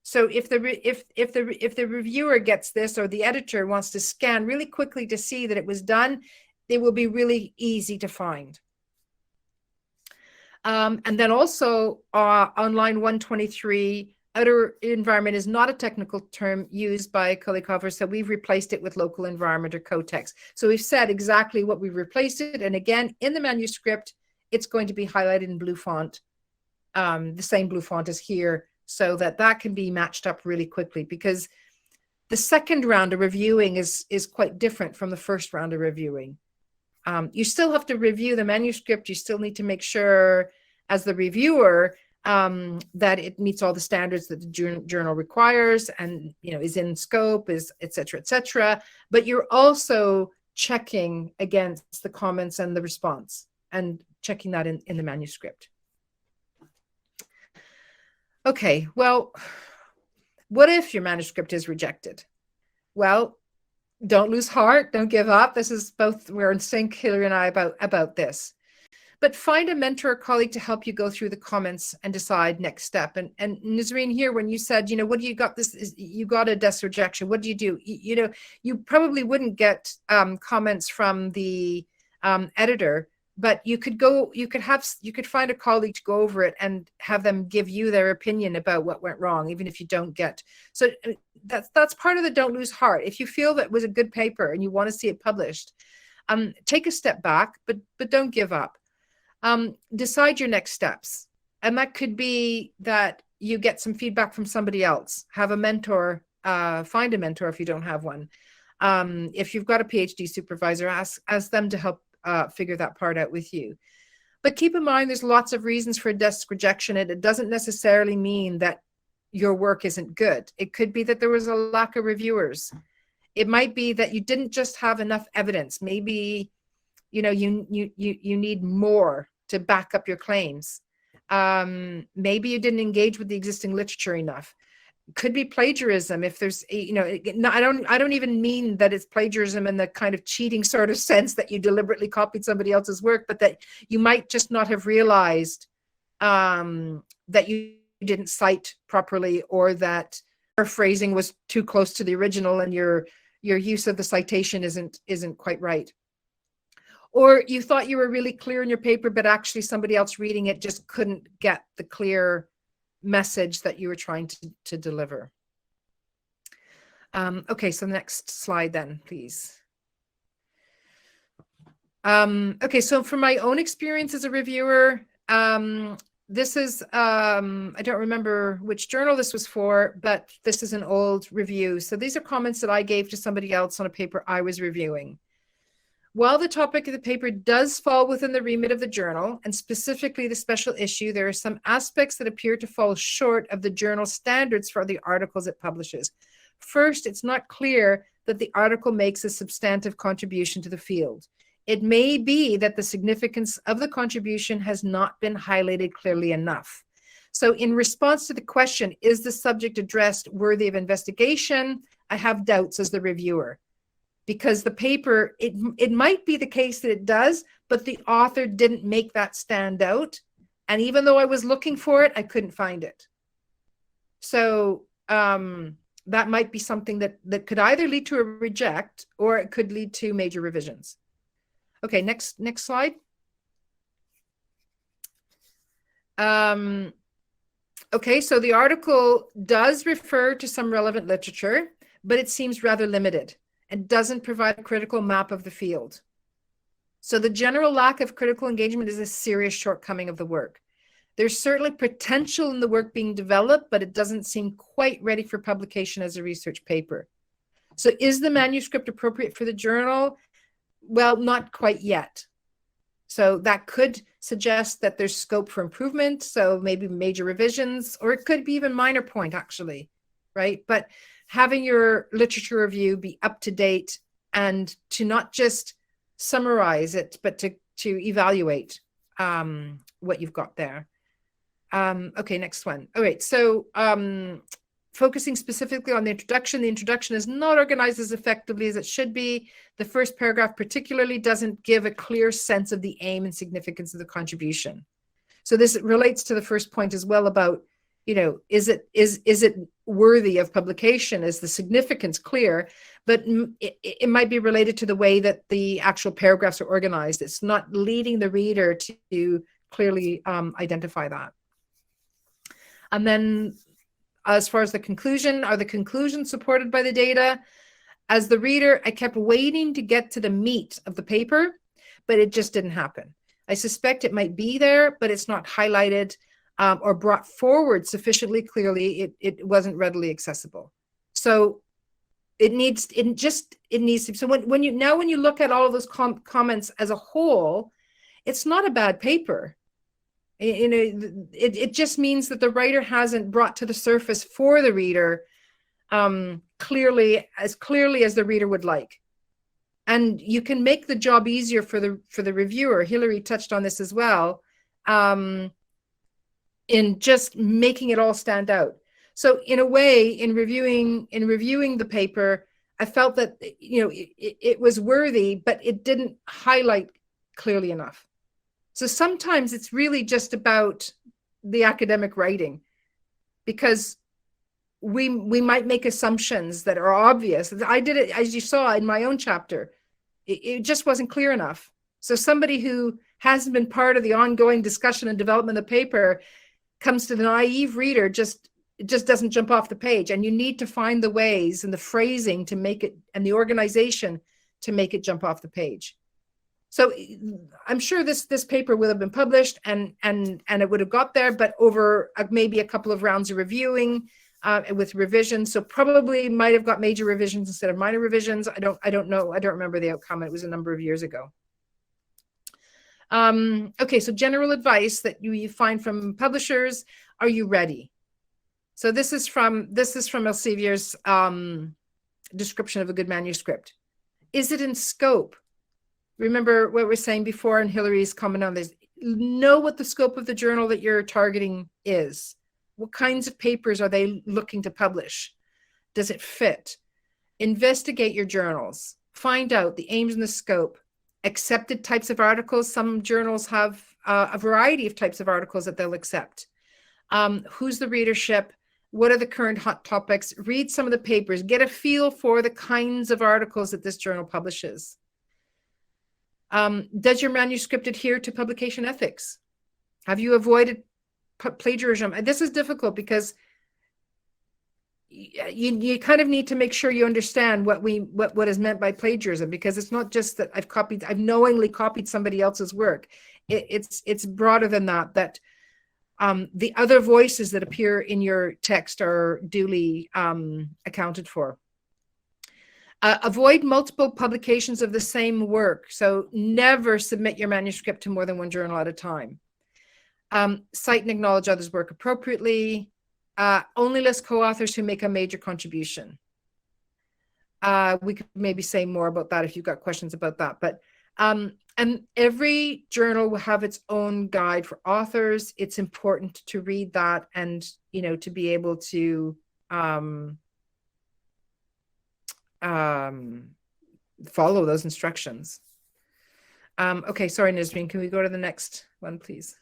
So if the reviewer gets this, or the editor wants to scan really quickly to see that it was done, they will be really easy to find. And then also on line 123, outer environment is not a technical term used by Kulikover, so we've replaced it with local environment or co-text. So we've said exactly what we've replaced it. And again, in the manuscript, it's going to be highlighted in blue font, the same blue font as here, so that can be matched up really quickly, because the second round of reviewing is quite different from the first round of reviewing. You still have to review the manuscript. You still need to make sure, as the reviewer, that it meets all the standards that the journal requires, and is in scope, is et cetera, but you're also checking against the comments and the response, and checking that in the manuscript. Okay, well, what if your manuscript is rejected? Well, don't lose heart, don't give up. This is both, we're in sync, Hilary and I, about this. but find a mentor or colleague to help you go through the comments and decide next step. And Nazreen, here, when you said, you know, what do you got this, you got a desk rejection, what do? You know, you probably wouldn't get comments from the editor, but you could find a colleague to go over it and have them give you their opinion about what went wrong, even if you don't get. So that's part of the don't lose heart. If you feel that was a good paper and you want to see it published, take a step back, but don't give up. Decide your next steps. And that could be that you get some feedback from somebody else, have a mentor, find a mentor if you don't have one. If you've got a PhD supervisor, ask them to help figure that part out with you. But keep in mind, there's lots of reasons for desk rejection, and it doesn't necessarily mean that your work isn't good. It could be that there was a lack of reviewers. It might be that you didn't just have enough evidence. Maybe, you know, you need more to back up your claims. Maybe you didn't engage with the existing literature enough. Could be plagiarism. If there's, you know, I don't even mean that it's plagiarism in the kind of cheating sort of sense that you deliberately copied somebody else's work, but that you might just not have realized that you didn't cite properly, or that your phrasing was too close to the original and your use of the citation isn't quite right. Or you thought you were really clear in your paper, but actually somebody else reading it just couldn't get the clear message that you were trying to deliver. Okay, so next slide then, please. Okay, so from my own experience as a reviewer, this is, I don't remember which journal this was for, but this is an old review. So these are comments that I gave to somebody else on a paper I was reviewing. While the topic of the paper does fall within the remit of the journal, and specifically the special issue, there are some aspects that appear to fall short of the journal standards for the articles it publishes. First, it's not clear that the article makes a substantive contribution to the field. It may be that the significance of the contribution has not been highlighted clearly enough. So in response to the question, is the subject addressed worthy of investigation? I have doubts as the reviewer. Because the paper, it might be the case that it does, but the author didn't make that stand out. And even though I was looking for it, I couldn't find it. So that might be something that could either lead to a reject, or it could lead to major revisions. Okay, next slide. Okay, so the article does refer to some relevant literature, but it seems rather limited and doesn't provide a critical map of the field. So the general lack of critical engagement is a serious shortcoming of the work. There's certainly potential in the work being developed, but it doesn't seem quite ready for publication as a research paper. So is the manuscript appropriate for the journal? Well, not quite yet. So that could suggest that there's scope for improvement. So maybe major revisions, or it could be even minor point actually, right? But having your literature review be up to date and to not just summarize it, but to evaluate what you've got there. Okay, next one. All right, so focusing specifically on the introduction is not organized as effectively as it should be. The first paragraph particularly doesn't give a clear sense of the aim and significance of the contribution. So this relates to the first point as well about, you know, is it worthy of publication? Is the significance clear? But it might be related to the way that the actual paragraphs are organized. It's not leading the reader to clearly identify that. And then as far as the conclusion, are the conclusions supported by the data? As the reader, I kept waiting to get to the meat of the paper, but it just didn't happen. I suspect it might be there, but it's not highlighted or brought forward sufficiently clearly. It wasn't readily accessible. So it needs to. So when you look at all of those comments as a whole, it's not a bad paper. You know, it just means that the writer hasn't brought to the surface for the reader clearly as the reader would like. And you can make the job easier for the reviewer. Hilary touched on this as well, in just making it all stand out. So in a way, in reviewing the paper, I felt that, you know, it was worthy, but it didn't highlight clearly enough. So sometimes it's really just about the academic writing, because we might make assumptions that are obvious. I did it, as you saw in my own chapter. It just wasn't clear enough. So somebody who hasn't been part of the ongoing discussion and development of the paper comes to the naive reader, it just doesn't jump off the page. And you need to find the ways and the phrasing to make it, and the organization to make it jump off the page. So I'm sure this paper will have been published and it would have got there, but over maybe a couple of rounds of reviewing with revisions. So probably might have got major revisions instead of minor revisions. I don't know. I don't remember the outcome. It was a number of years ago. Okay, so general advice that you find from publishers. Are you ready? So this is from Elsevier's description of a good manuscript. Is it in scope? Remember what we were saying before, and Hillary's comment on this. Know what the scope of the journal that you're targeting is. What kinds of papers are they looking to publish? Does it fit? Investigate your journals. Find out the aims and the scope. Accepted types of articles. Some journals have a variety of types of articles that they'll accept. Who's the readership? What are the current hot topics? Read some of the papers. Get a feel for the kinds of articles that this journal publishes. Does your manuscript adhere to publication ethics? Have you avoided plagiarism? And this is difficult because you kind of need to make sure you understand what is meant by plagiarism, because it's not just that I've knowingly copied somebody else's work. It's broader than that, the other voices that appear in your text are duly accounted for. Avoid multiple publications of the same work. So never submit your manuscript to more than one journal at a time. Cite and acknowledge others' work appropriately. Only list co-authors who make a major contribution. We could maybe say more about that if you've got questions about that. But and every journal will have its own guide for authors. It's important to read that and, to be able to follow those instructions. Okay, sorry, Nisreen, can we go to the next one, please?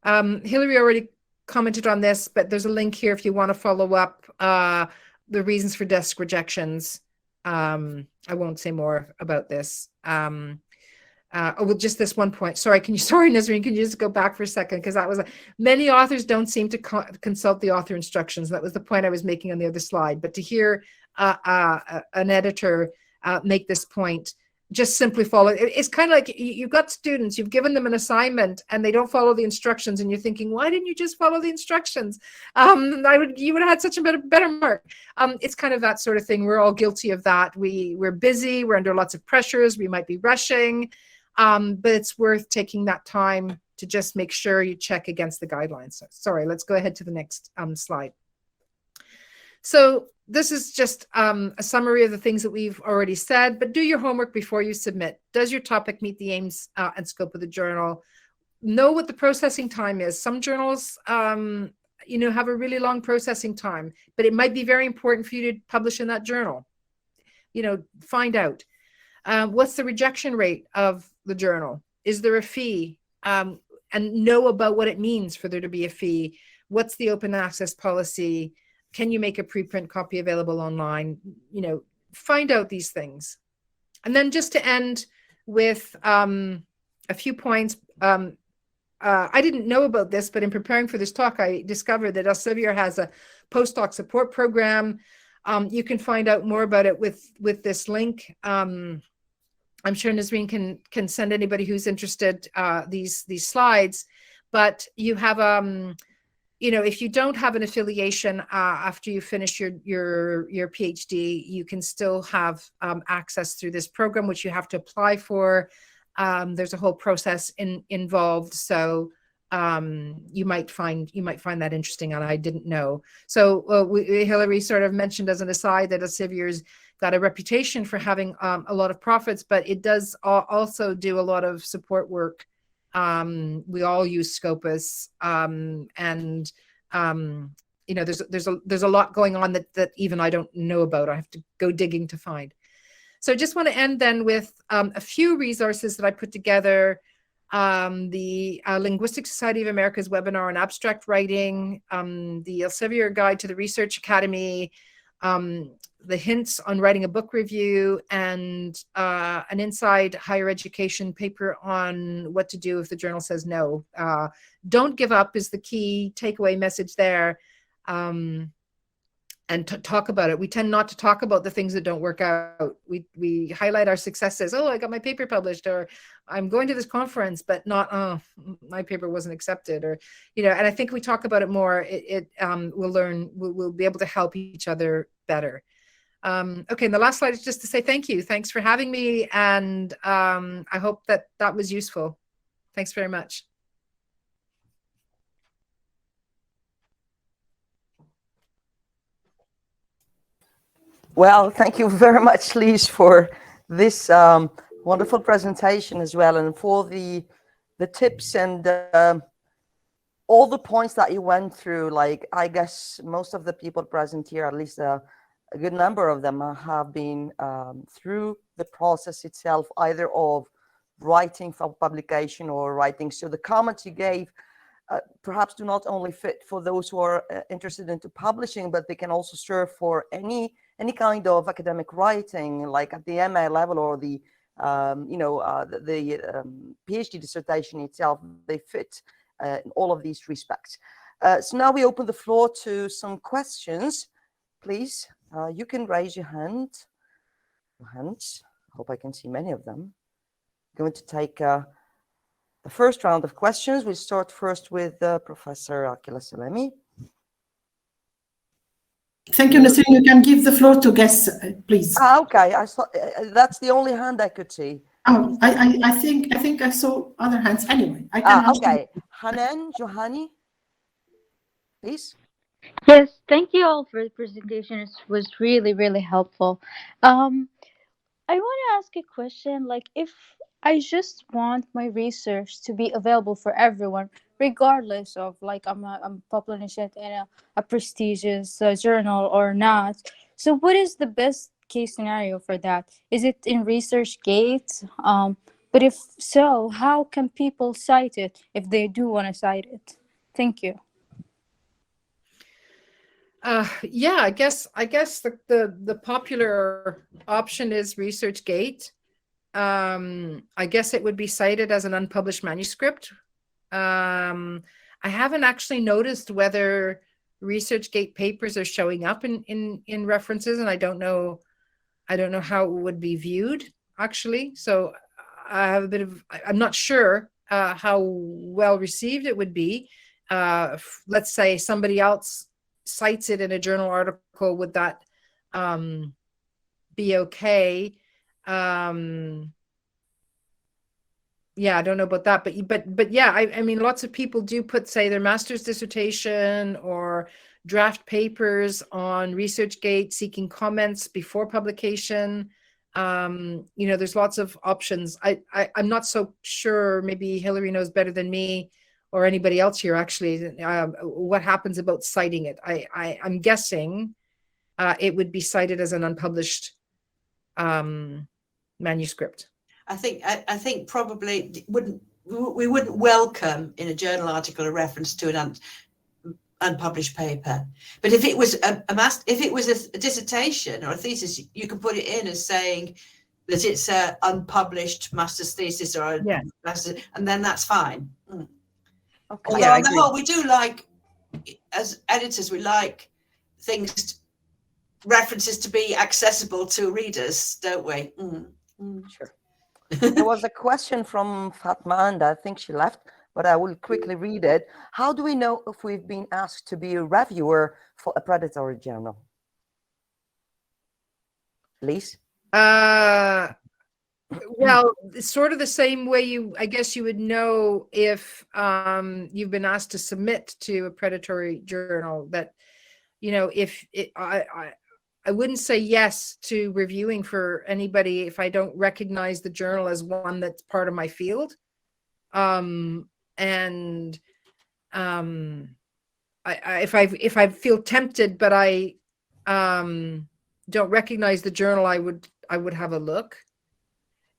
Hillary already commented on this, but there's a link here if you want to follow up the reasons for desk rejections. I won't say more about this. Well, just this one point. Sorry, Nisreen, can you just go back for a second? Because that was many authors don't seem to consult the author instructions. That was the point I was making on the other slide. But to hear an editor make this point, just simply follow. It's kind of like you've got students, you've given them an assignment and they don't follow the instructions, and you're thinking, why didn't you just follow the instructions? You would have had such a better mark. It's kind of that sort of thing. We're all guilty of that. We're busy, we're under lots of pressures, we might be rushing, but it's worth taking that time to just make sure you check against the guidelines. So, sorry, let's go ahead to the next slide. So this is just a summary of the things that we've already said, but do your homework before you submit. Does your topic meet the aims and scope of the journal? Know what the processing time is. Some journals, have a really long processing time, but it might be very important for you to publish in that journal. Find out. What's the rejection rate of the journal? Is there a fee? And know about what it means for there to be a fee. What's the open access policy? Can you make a preprint copy available online? Find out these things. And then just to end with a few points. I didn't know about this, but in preparing for this talk, I discovered that Elsevier has a postdoc support program. You can find out more about it with this link. I'm sure Nisreen can send anybody who's interested these slides, but you have if you don't have an affiliation after you finish your PhD, you can still have access through this program, which you have to apply for. There's a whole process involved, so you might find that interesting, and I didn't know. So Hillary sort of mentioned as an aside that Elsevier's got a reputation for having a lot of profits, but it does also do a lot of support work. We all use Scopus, and you know, there's a lot going on that even I don't know about. I have to go digging to find. So I just want to end then with a few resources that I put together. The Linguistic Society of America's webinar on abstract writing, the Elsevier Guide to the Research Academy, the hints on writing a book review, and an Inside Higher Education paper on what to do if the journal says no. Don't give up is the key takeaway message there. And talk about it. We tend not to talk about the things that don't work out. We highlight our successes. Oh, I got my paper published, or I'm going to this conference, but not, oh, my paper wasn't accepted, or, you know, and I think we talk about it more, we'll be able to help each other better. Okay, and the last slide is just to say thank you. Thanks for having me, and I hope that was useful. Thanks very much. Well, thank you very much, Lise, for this wonderful presentation as well, and for the tips and all the points that you went through. Like, I guess most of the people present here, at least a good number of them, have been through the process itself, either of writing for publication or writing. So the comments you gave perhaps do not only fit for those who are interested into publishing, but they can also serve for any kind of academic writing, like at the MA level or the PhD dissertation itself. They fit in all of these respects. So now we open the floor to some questions. Please, you can raise your hands. I hope I can see many of them. I'm going to take the first round of questions. We start first with Professor Akila Salemi. Thank you, Nasreen. You can give the floor to guests, please. Okay, I saw that's the only hand I could see. Oh, I think I saw other hands anyway. I can okay, Hanan Johani, please. Yes, thank you all for the presentation. It was really, really helpful. I want to ask a question. Like, if I just want my research to be available for everyone, regardless of, like, I'm publishing it in a prestigious journal or not. So what is the best case scenario for that? Is it in ResearchGate? But if so, how can people cite it if they do want to cite it? Thank you. Yeah, I guess the popular option is ResearchGate. I guess it would be cited as an unpublished manuscript. I haven't actually noticed whether ResearchGate papers are showing up in references, and I don't know how it would be viewed actually. So I have a bit of, I'm not sure how well received it would be. Let's say somebody else cites it in a journal article, would that be okay? Yeah, I don't know about that, but yeah, I mean, lots of people do put, say, their master's dissertation or draft papers on ResearchGate seeking comments before publication. You know, there's lots of options. I'm not so sure, maybe Hillary knows better than me, or anybody else here actually, what happens about citing it. I'm guessing it would be cited as an unpublished manuscript. I think probably we wouldn't welcome in a journal article a reference to an unpublished paper. But if it was a dissertation or a thesis, you could put it in as saying that it's a unpublished master's thesis or a master's, and then that's fine. Okay. Yeah, on the whole, we do like, as editors, we like references to be accessible to readers, don't we? Sure. There was a question from Fatma, and I think she left, but I will quickly read it. How do we know if we've been asked to be a reviewer for a predatory journal? Lise? Well, it's sort of the same way I guess you would know if you've been asked to submit to a predatory journal, that, you know, if I wouldn't say yes to reviewing for anybody if I don't recognize the journal as one that's part of my field. I if I feel tempted, but I don't recognize the journal, I would have a look.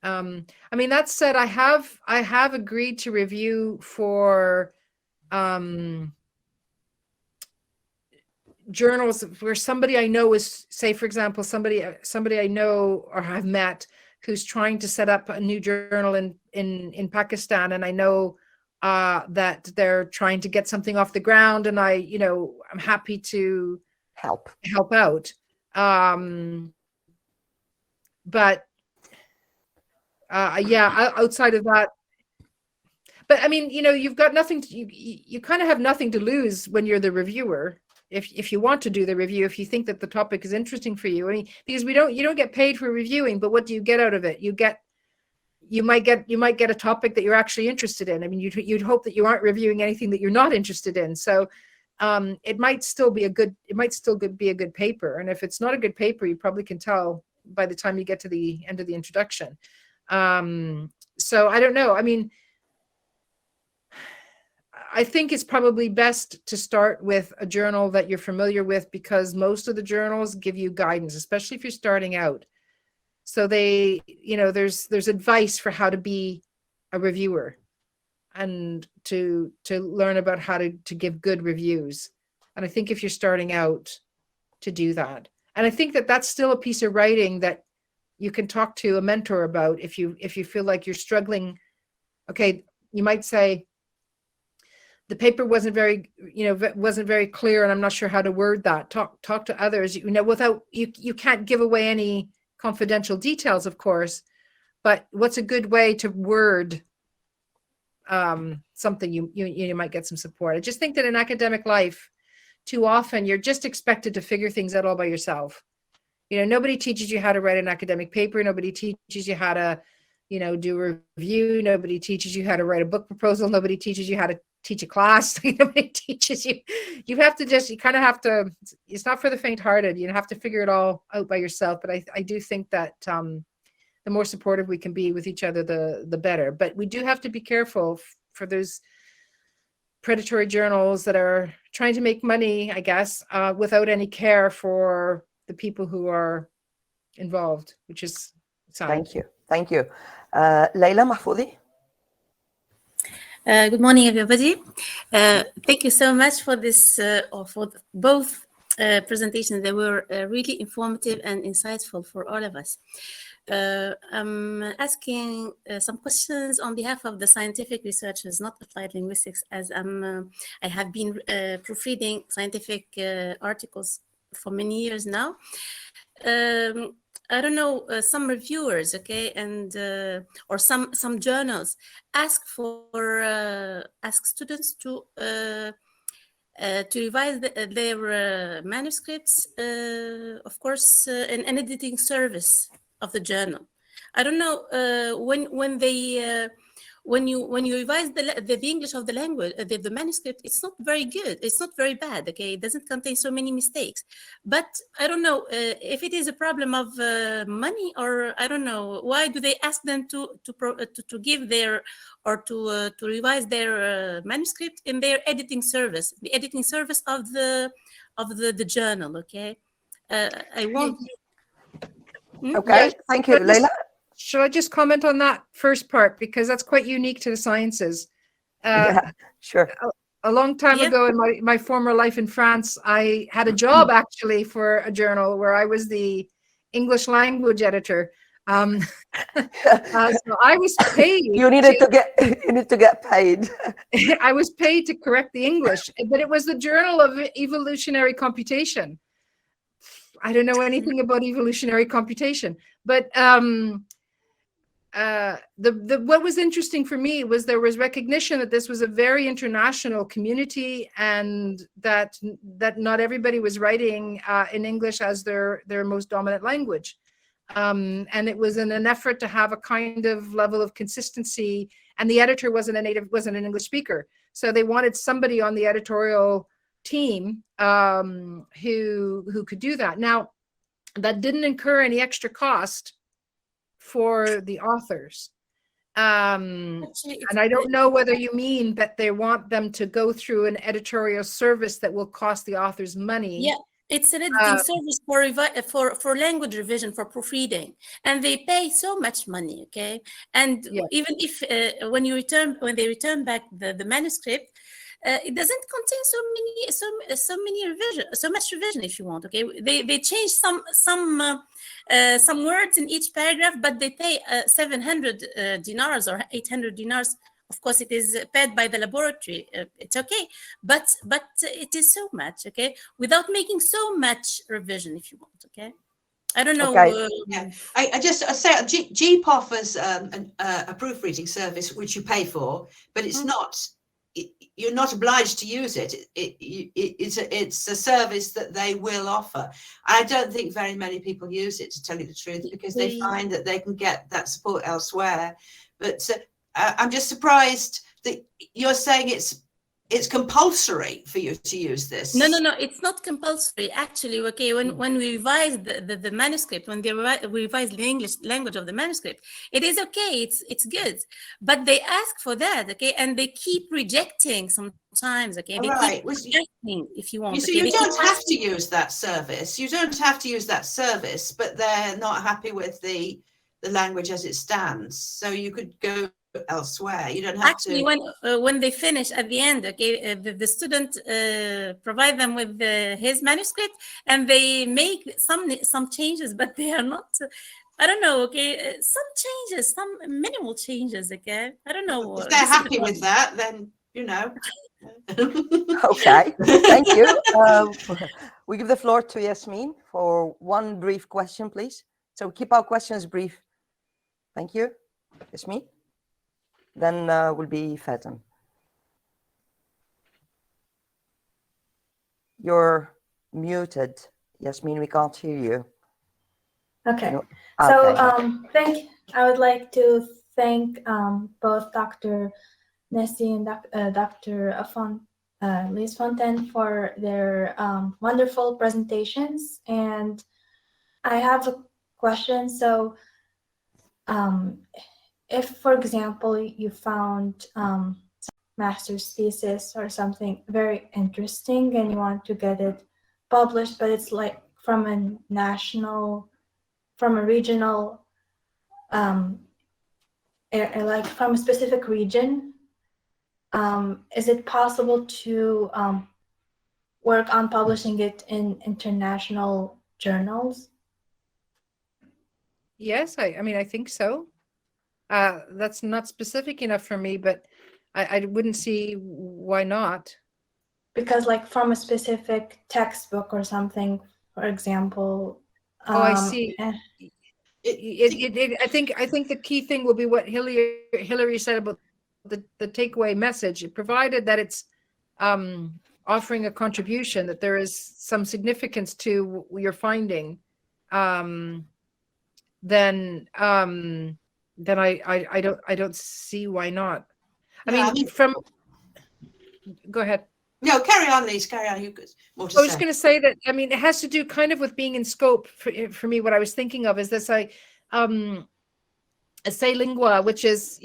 I mean, that said, I have agreed to review for journals where somebody I know is, say, for example, somebody I know or have met who's trying to set up a new journal in Pakistan, and I know that they're trying to get something off the ground, and I'm happy to help out. But yeah, outside of that, but I mean, you've got nothing to, you kind of have nothing to lose when you're the reviewer. If you want to do the review, if you think that the topic is interesting for you, I mean, because you don't get paid for reviewing, but what do you get out of it? You might get a topic that you're actually interested in. I mean, you'd hope that you aren't reviewing anything that you're not interested in. So it might still be a good paper. And if it's not a good paper, you probably can tell by the time you get to the end of the introduction. So I don't know. I mean, I think it's probably best to start with a journal that you're familiar with, because most of the journals give you guidance, especially if you're starting out. So they, there's advice for how to be a reviewer and to learn about how to give good reviews. And I think if you're starting out, to do that. And I think that that's still a piece of writing that you can talk to a mentor about if you feel like you're struggling. Okay, you might say, the paper wasn't very clear, and I'm not sure how to word that. Talk to others, without, you can't give away any confidential details, of course, but what's a good way to word something? You might get some support. I just think that in academic life, too often you're just expected to figure things out all by yourself. Nobody teaches you how to write an academic paper. Nobody teaches you how to, do a review. Nobody teaches you how to write a book proposal. Nobody teaches you how to teach a class. Nobody teaches you. You kind of have to, it's not for the faint-hearted. You have to figure it all out by yourself. But I do think that the more supportive we can be with each other, the better. But we do have to be careful for those predatory journals that are trying to make money, I guess, without any care for the people who are involved, which is sad. Thank you. Leila Mahfoudi. Good morning, everybody. Thank you so much for this, or for both presentations. They were really informative and insightful for all of us. I'm asking some questions on behalf of the scientific researchers, not applied linguistics, as I have been proofreading scientific articles for many years now. I don't know, some reviewers, okay, and or some journals ask students to revise their manuscripts, of course, in an editing service of the journal. I don't know when you revise the English of the language, the manuscript, it's not very good. It's not very bad. Okay, it doesn't contain so many mistakes. But I don't know if it is a problem of money, or I don't know, why do they ask them to give their, or to revise their manuscript in their editing service, the editing service of the journal. Okay, I want. Okay, Yes. thank you, Leila. Shall I just comment on that first part, because that's quite unique to the sciences? Yeah, sure. A long time ago in my former life in France, I had a job actually for a journal where I was the English language editor. So I was paid. You need to get paid. I was paid to correct the English, but it was the Journal of Evolutionary Computation. I don't know anything about evolutionary computation, but what was interesting for me was there was recognition that this was a very international community, and that not everybody was writing in English as their most dominant language, and it was in an effort to have a kind of level of consistency. And the editor wasn't an English speaker, so they wanted somebody on the editorial team who could do that. Now, that didn't incur any extra cost for the authors. Actually, it's, And I don't know whether you mean that they want them to go through an editorial service that will cost the authors money. yeah, it's an editing service for language revision, for proofreading, and they pay so much money. Okay, and Yeah. even if when they return back the manuscript, it doesn't contain so much revision, if you want. Okay, they change some words in each paragraph, but they pay 700 dinars or 800 dinars. Of course, it is paid by the laboratory. It's okay, but it is so much. Okay, without making so much revision, if you want. Okay, I don't know. Okay. Yeah, I say GEP offers a proofreading service which you pay for, but it's not. You're not obliged to use it. It's a service that they will offer. I don't think very many people use it, to tell you the truth, because they find that they can get that support elsewhere. But I'm just surprised that you're saying it's compulsory for you to use this. No, it's not compulsory. Actually, okay, when we revise the manuscript, when we revise the English language of the manuscript, it is okay, it's good. But they ask for that, okay, and they keep rejecting sometimes, okay? They Right. keep rejecting, if you want. So okay? you don't have to use that service. You don't have to use that service, but they're not happy with the language as it stands. So you could go elsewhere. You don't have Actually, to. when they finish at the end, okay, the student provide them with his manuscript, and they make some changes, but they are not. I don't know. Okay, some changes, some minimal changes. Okay, I don't know. If they're happy with that, then you know. Okay, thank you. We give the floor to Yasmin for one brief question, please. So keep our questions brief. Thank you, Yasmin. Then will be Faten. You're muted, Yasmin. We can't hear you. Okay. No. So Okay. I would like to thank both Dr. Nessie and Dr. Lise Fontaine for their wonderful presentations. And I have a question. So if, for example, you found master's thesis or something very interesting and you want to get it published, but it's like from a regional, like from a specific region, is it possible to work on publishing it in international journals? Yes, I mean, I think so. That's not specific enough for me, but I wouldn't see why not. Because like from a specific textbook or something, for example. Oh, I see. eh, I think the key thing will be what Hillary said about the takeaway message. Provided that it's offering a contribution, that there is some significance to your finding, then I don't see why not. I mean, go ahead. No, carry on, Lise. Carry on. You could more to I was say. going to say that, I mean, it has to do kind of with being in scope for me. What I was thinking of is this, say Lingua, which is,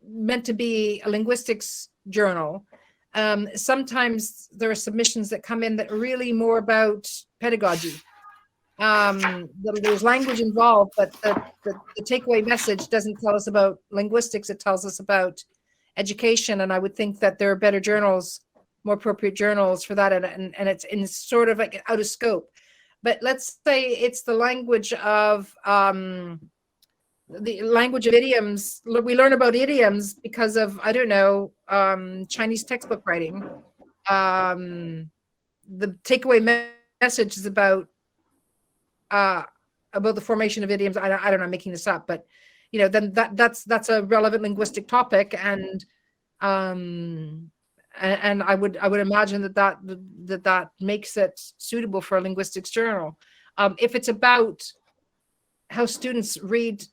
meant to be a linguistics journal. Sometimes there are submissions that come in that are really more about pedagogy. There's language involved, but the takeaway message doesn't tell us about linguistics. It tells us about education. And I would think that there are better journals, more appropriate journals for that. And it's sort of like out of scope. But let's say it's the language of idioms. We learn about idioms because of, I don't know, Chinese textbook writing. The takeaway message is about the formation of idioms. I don't know, I'm making this up, but then that's a relevant linguistic topic, and I would imagine that makes it suitable for a linguistics journal. If it's about how students read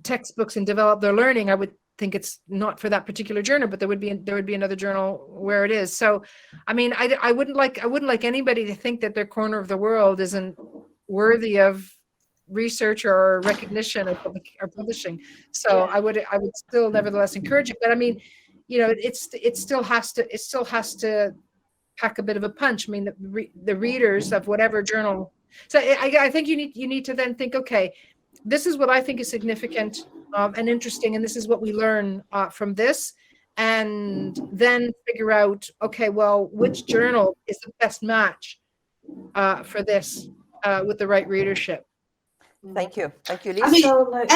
textbooks and develop their learning, I would think it's not for that particular journal, but there would be another journal where it is. So, I mean, I wouldn't like anybody to think that their corner of the world isn't worthy of research or recognition or publishing. So I would still nevertheless encourage it. But I mean, you know, it still has to pack a bit of a punch. I mean, the readers of whatever journal. So I think you need to then think, okay, this is what I think is significant and interesting, and this is what we learn from this, and then figure out, okay, well, which journal is the best match for this with the right readership. Thank you, Lise. I mean, So, like,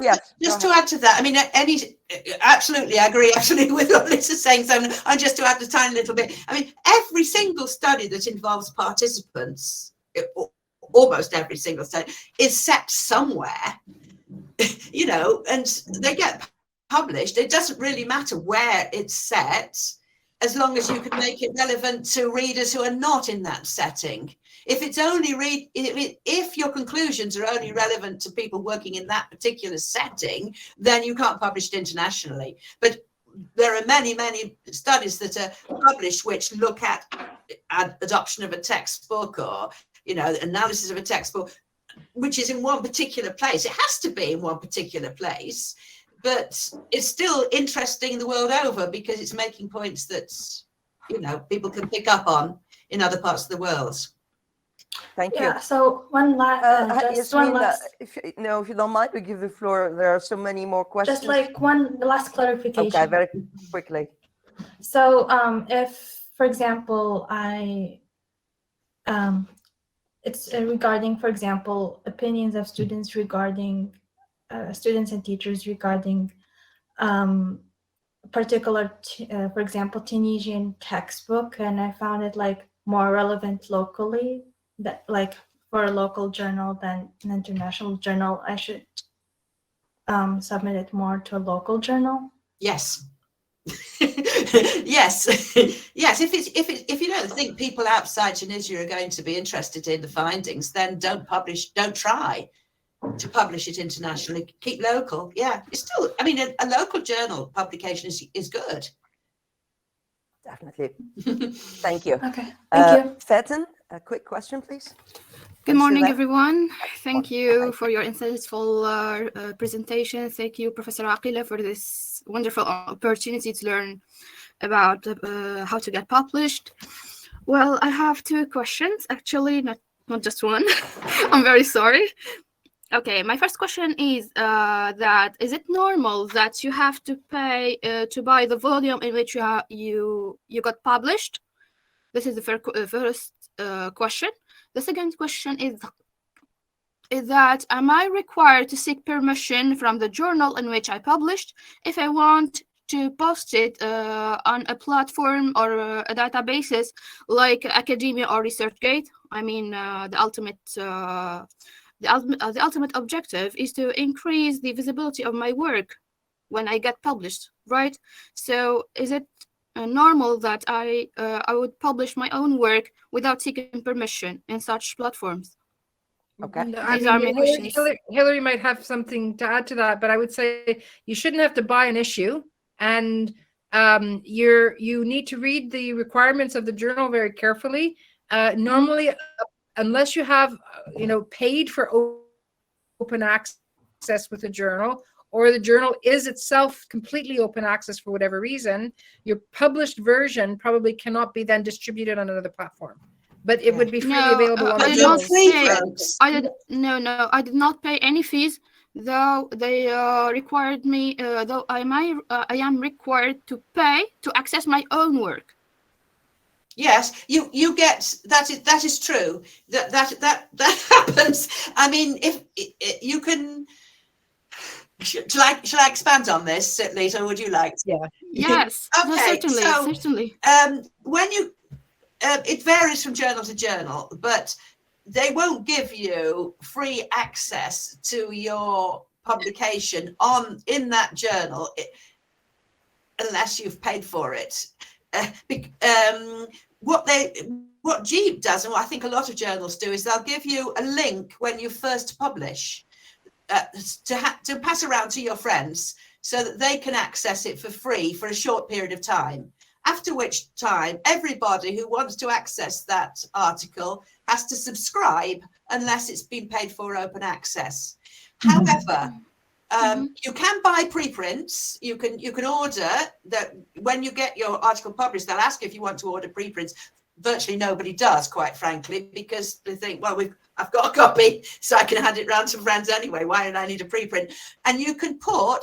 Yes, just to add to that, I mean, absolutely, I agree absolutely with what Liz is saying. So, and just to add a tiny little bit, I mean, every single study that involves participants, almost every single study, is set somewhere, you know, and they get published. It doesn't really matter where it's set, as long as you can make it relevant to readers who are not in that setting. If it's only if your conclusions are only relevant to people working in that particular setting, then you can't publish it internationally. But there are many, many studies that are published which look at adoption of a textbook, or, you know, analysis of a textbook, which is in one particular place. It has to be in one particular place, but it's still interesting the world over because it's making points that, you know, people can pick up on in other parts of the world. Thank you. yeah, so one last, just one Yasmin, last, if you don't mind, we give the floor. There are so many more questions. just like the last clarification. Okay, very quickly. So if, for example, it's regarding, for example, opinions of students regarding students and teachers regarding particular, for example, Tunisian textbook, and I found it like more relevant locally, that like for a local journal than an international journal, I should submit it more to a local journal. Yes. Yes. Yes. If you don't think people outside Tunisia are going to be interested in the findings, then don't try to publish it internationally. Keep local. Yeah, it's still, I mean, a local journal publication is good. Definitely. Thank you. Okay, thank you. Fatin, a quick question, please. Good morning, Syflat. everyone. Thank you for your insightful presentation. Thank you, Professor Aqila, for this wonderful opportunity to learn about how to get published. Well, I have two questions, actually, not just one. I'm very sorry. Okay, my first question is that is it normal that you have to pay to buy the volume in which you got published? This is the first question. The second question is that am I required to seek permission from the journal in which I published if I want to post it on a platform or a databases like academia or ResearchGate? I mean, the ultimate objective is to increase the visibility of my work when I get published, right? So is it normal that I would publish my own work without seeking permission in such platforms? Okay. No, I These are mean, my questions. Hillary might have something to add to that, but I would say you shouldn't have to buy an issue, and you need to read the requirements of the journal very carefully. Normally, unless you have paid for open access with the journal, or the journal is itself completely open access for whatever reason, your published version probably cannot be then distributed on another platform. But it would be freely available on the journal. I did not pay any fees, though they required me. Though I am required to pay to access my own work. Yes, you get that is true. That happens. I mean, if you can. Shall I expand on this, Lise, or would you like to? Yeah. Yes. Okay. No, certainly. When you, it varies from journal to journal, but they won't give you free access to your publication in that journal unless you've paid for it. What JEEP does, and what I think a lot of journals do, is they'll give you a link when you first publish. To pass around to your friends so that they can access it for free for a short period of time. after which time everybody who wants to access that article has to subscribe unless it's been paid for open access. However, you can buy preprints. You can order that. When you get your article published, they'll ask you if you want to order preprints. Virtually nobody does, quite frankly, because they think, well, I've got a copy, so I can hand it round to friends anyway. Why don't I need a preprint? And you can put,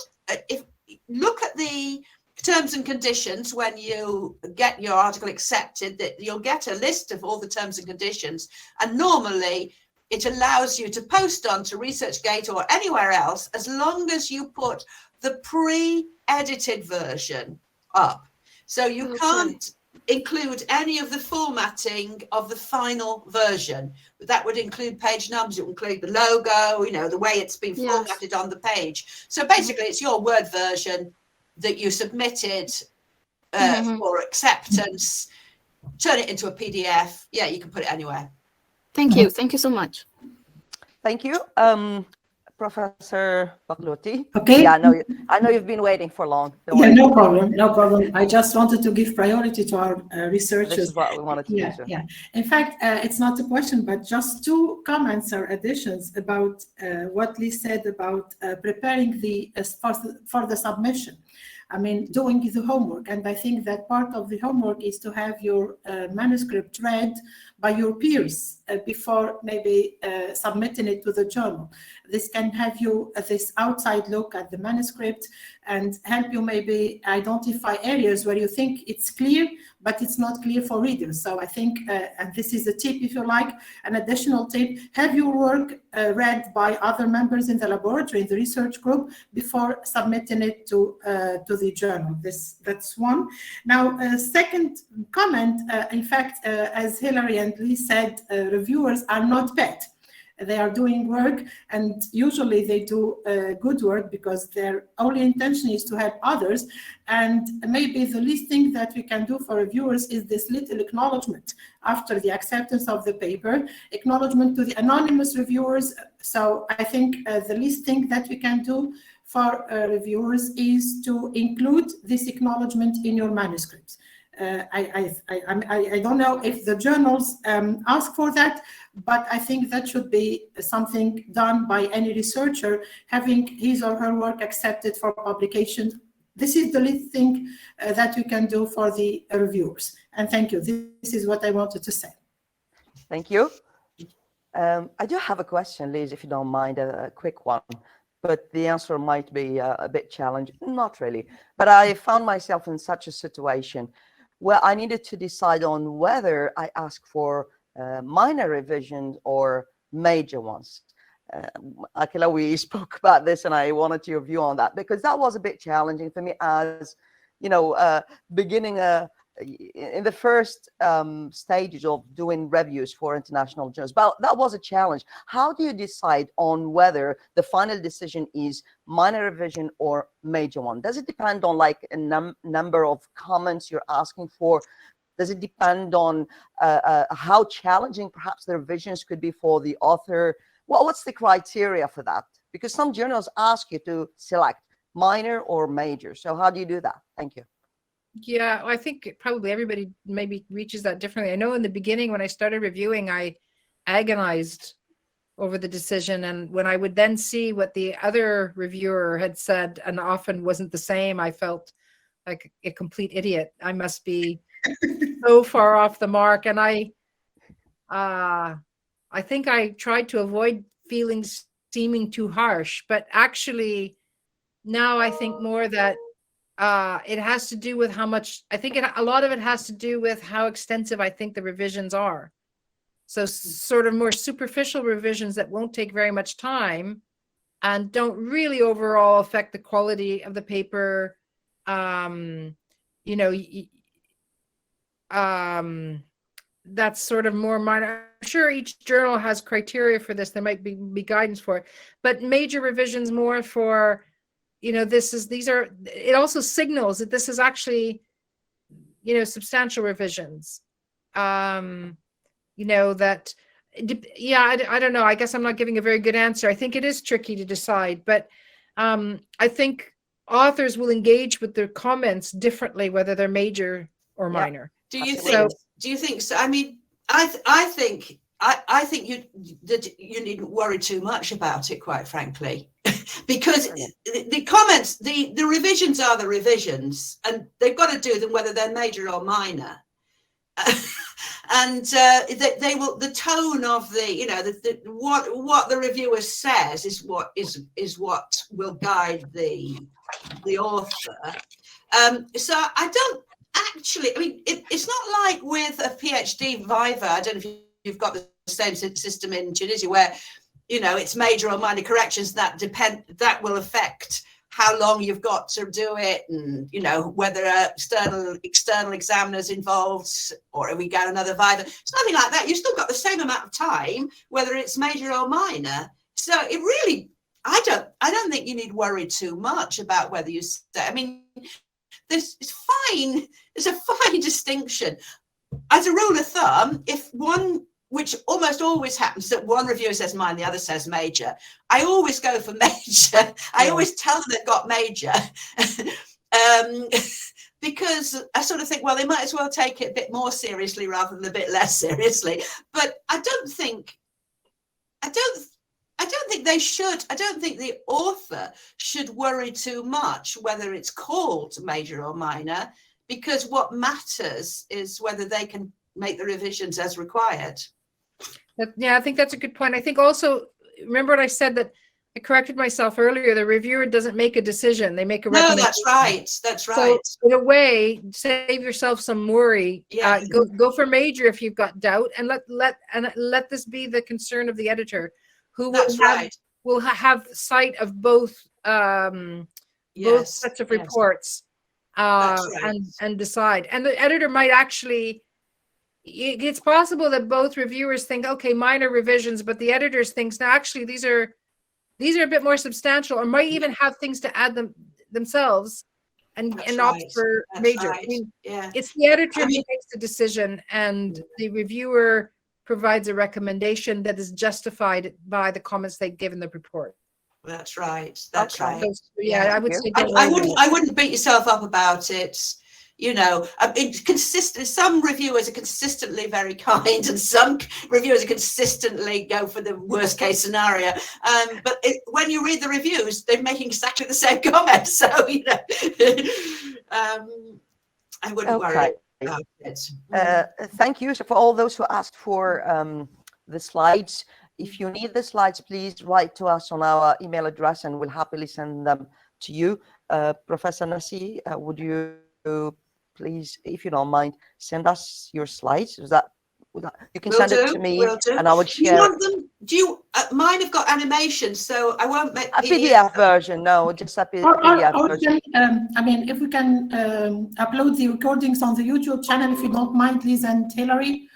look at the terms and conditions when you get your article accepted, that you'll get a list of all the terms and conditions. And normally it allows you to post on to ResearchGate or anywhere else, as long as you put the pre-edited version up. So you can't include any of the formatting of the final version. That would include page numbers, it would include the logo, you know, the way it's been formatted on the page. So basically it's your Word version that you submitted for acceptance. Turn it into a PDF. Yeah, you can put it anywhere. Thank you. Thank you so much. Thank you. Professor Bagluti. Okay. Yeah, I know you've been waiting for long. Don't Yeah, worry. no problem, no problem. I just wanted to give priority to our researchers. This is what we wanted to do. So. Yeah. In fact, it's not a question, but just 2 comments or additions about what Lise said about preparing the for the submission. I mean, doing the homework. And I think that part of the homework is to have your manuscript read by your peers before maybe submitting it to the journal. This can have you this outside look at the manuscript and help you maybe identify areas where you think it's clear, but it's not clear for readers. So I think, and this is a tip, if you like, an additional tip, have your work read by other members in the laboratory, in the research group, before submitting it to the journal. That's one. Now, second comment, in fact, as Hilary and Lee said, reviewers are not paid. They are doing work, and usually they do good work because their only intention is to help others. And maybe the least thing that we can do for reviewers is this little acknowledgement after the acceptance of the paper, acknowledgement to the anonymous reviewers. So I think the least thing that we can do for reviewers is to include this acknowledgement in your manuscripts. I don't know if the journals ask for that, but I think that should be something done by any researcher having his or her work accepted for publication. This is the least thing that we can do for the reviewers. And thank you. This is what I wanted to say. Thank you. I do have a question, Lise, if you don't mind, a quick one. But the answer might be a bit challenging. Not really. But I found myself in such a situation where I needed to decide on whether I ask for minor revisions or major ones. Akila, we spoke about this, and I wanted your view on that, because that was a bit challenging for me as, you know, beginning in the first stages of doing reviews for international journals. But that was a challenge. How do you decide on whether the final decision is minor revision or major one? Does it depend on like a number of comments you're asking for? Does it depend on how challenging perhaps the revisions could be for the author? Well, what's the criteria for that? Because some journals ask you to select minor or major. So how do you do that? Thank you. Yeah, I think probably everybody maybe reaches that differently. I know in the beginning when I started reviewing, I agonized over the decision. And when I would then see what the other reviewer had said, and often wasn't the same, I felt like a complete idiot. I must be so far off the mark. And I think I tried to avoid feelings seeming too harsh, but actually now I think more that it has to do with how much, I think a lot of it has to do with how extensive I think the revisions are. So sort of more superficial revisions that won't take very much time and don't really overall affect the quality of the paper. You know, that's sort of more minor. I'm sure each journal has criteria for this. There might be guidance for it, but major revisions more for, you know, it also signals that this is actually, you know, substantial revisions. You know, that, yeah, I don't know. I guess I'm not giving a very good answer. I think it is tricky to decide, but I think authors will engage with their comments differently, whether they're major or Yeah. minor. Do you Absolutely. think? Do you think so? I mean, I think you needn't worry too much about it, quite frankly, because the comments, the revisions are the revisions, and they've got to do them whether they're major or minor. And they will. The tone of the what the reviewer says is what will guide the author. So I don't actually. I mean, it's not like with a PhD viva. I don't know if you've got the same system in Tunisia where it's major or minor corrections that will affect how long you've got to do it, and whether external examiners involved, or we get another viva. It's nothing like that. You've still got the same amount of time, whether it's major or minor. So it really, I don't think you need worry too much about whether you say. I mean, there's a fine distinction. As a rule of thumb, if one, which almost always happens, that one reviewer says minor, the other says major, I always go for major. I always tell them they've got major. Because I sort of think, well, they might as well take it a bit more seriously rather than a bit less seriously. But I don't think they should. I don't think the author should worry too much whether it's called major or minor, because what matters is whether they can make the revisions as required. Yeah, I think that's a good point. I think also, remember what I said, that I corrected myself earlier. The reviewer doesn't make a decision; they make a recommendation. No, that's right. That's right. So in a way, save yourself some worry. Yeah. Go for major if you've got doubt, and let this be the concern of the editor, who will have sight of both both sets of reports, and decide. And the editor might actually. It's possible that both reviewers think, okay, minor revisions, but the editors thinks, now actually these are a bit more substantial, or might even have things to add themselves, and opt for major. I mean, it's the editor who makes the decision, and the reviewer provides a recommendation that is justified by the comments they give in the report. That's right. That's right. So, I would say I wouldn't beat yourself up about it. Some reviewers are consistently very kind, and some reviewers are consistently go for the worst case scenario. But when you read the reviews, they're making exactly the same comments. So I wouldn't worry about it. Thank you for all those who asked for the slides. If you need the slides, please write to us on our email address, and we'll happily send them to you. Professor Nassi, would you please, if you don't mind, send us your slides? You can send it to me, and I would share. Do you want them? Mine have got animations, so I won't make a PDF version. No, just a PDF version. I mean, if we can upload the recordings on the YouTube channel, if you don't mind, Lise and Hilary.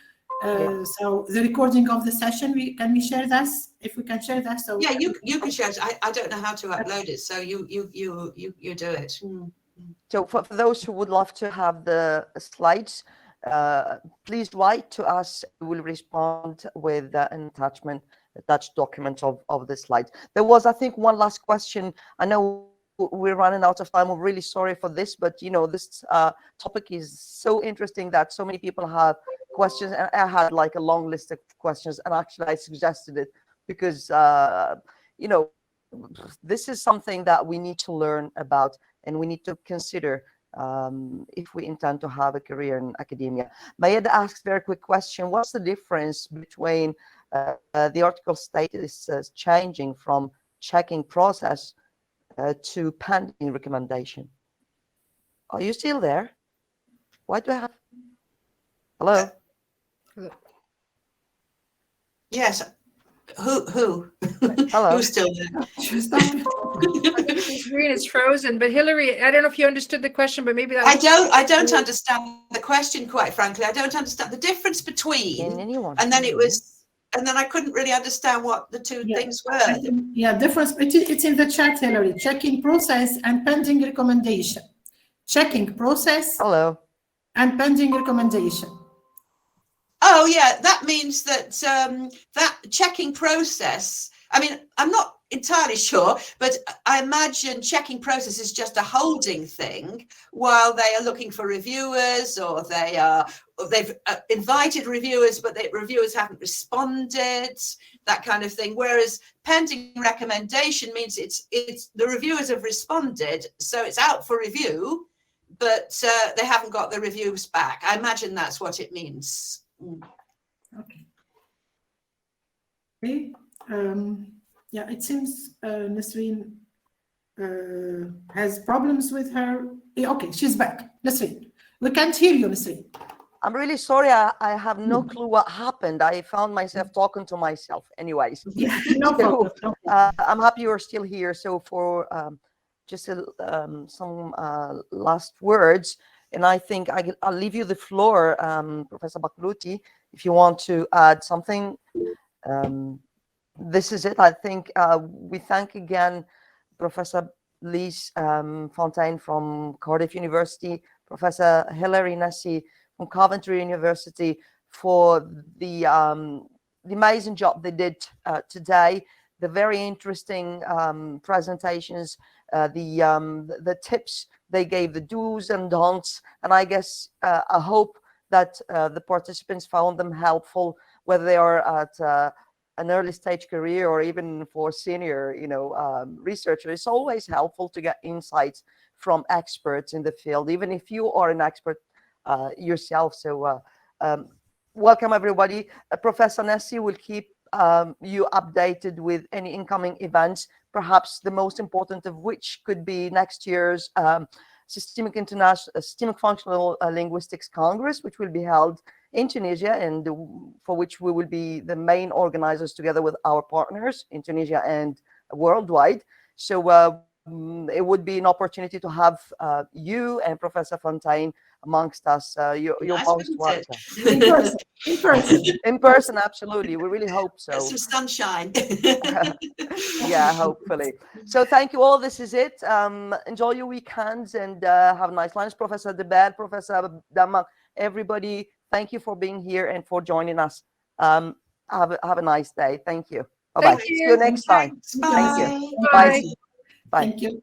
So the recording of the session, can we share this? If we can share that, so yeah, you can share it. I don't know how to upload it, so you do it. So for those who would love to have the slides, please write to us. We will respond with an attachment, attached document of the slides. There was, I think, one last question. I know we're running out of time. I'm really sorry for this, but this topic is so interesting that so many people have questions, and I had like a long list of questions, and actually I suggested it because this is something that we need to learn about, and we need to consider if we intend to have a career in academia. Mayed asks a very quick question: what's the difference between the article status changing from checking process to pending recommendation? Are you still there? Why do I have? Hello. Yes. Who? Hello. Who's still there? The screen is frozen. But Hilary, I don't know if you understood the question, but maybe that. I don't understand the question, quite frankly. I don't understand the difference between. And then I couldn't really understand what the two things were. Yeah, difference. It's in the chat, Hilary. Checking process and pending recommendation. Checking process. Hello. And pending recommendation. Oh yeah, that means that that checking process. I mean, I'm not entirely sure, but I imagine checking process is just a holding thing while they are looking for reviewers, or they've invited reviewers, but the reviewers haven't responded, that kind of thing. Whereas pending recommendation means it's the reviewers have responded, so it's out for review, but they haven't got the reviews back. I imagine that's what it means. Okay. Okay. Yeah, it seems Nasreen has problems with her. Okay, she's back. Nasreen, we can't hear you, Nasreen. I'm really sorry. I have no clue what happened. I found myself talking to myself. Anyways, Yeah, no problem. No problem. I'm happy you're still here. So for just some last words, and I think I'll leave you the floor, Professor Bakluti, if you want to add something. This is it. I think we thank again Professor Lise Fontaine from Cardiff University, Professor Hilary Nesi from Coventry University for the amazing job they did today, the very interesting presentations, the tips they gave, the do's and don'ts, and I guess I hope that the participants found them helpful, whether they are at an early stage career or even for senior, researchers. It's always helpful to get insights from experts in the field, even if you are an expert yourself. So welcome everybody. Professor Nesi will keep you updated with any incoming events, perhaps the most important of which could be next year's Systemic Functional Linguistics Congress, which will be held in Tunisia, and for which we will be the main organizers together with our partners in Tunisia and worldwide. So it would be an opportunity to have you and Professor Fontaine amongst us. You're most welcome. In person, absolutely. We really hope so. Some sunshine. Yeah, hopefully. So thank you all. This is it. Enjoy your weekends and have a nice lunch. Professor Debed, Professor Damak, everybody, thank you for being here and for joining us. Have a nice day. Thank you. Bye-bye. See you next time. Bye. Thank you. Bye. Thank you.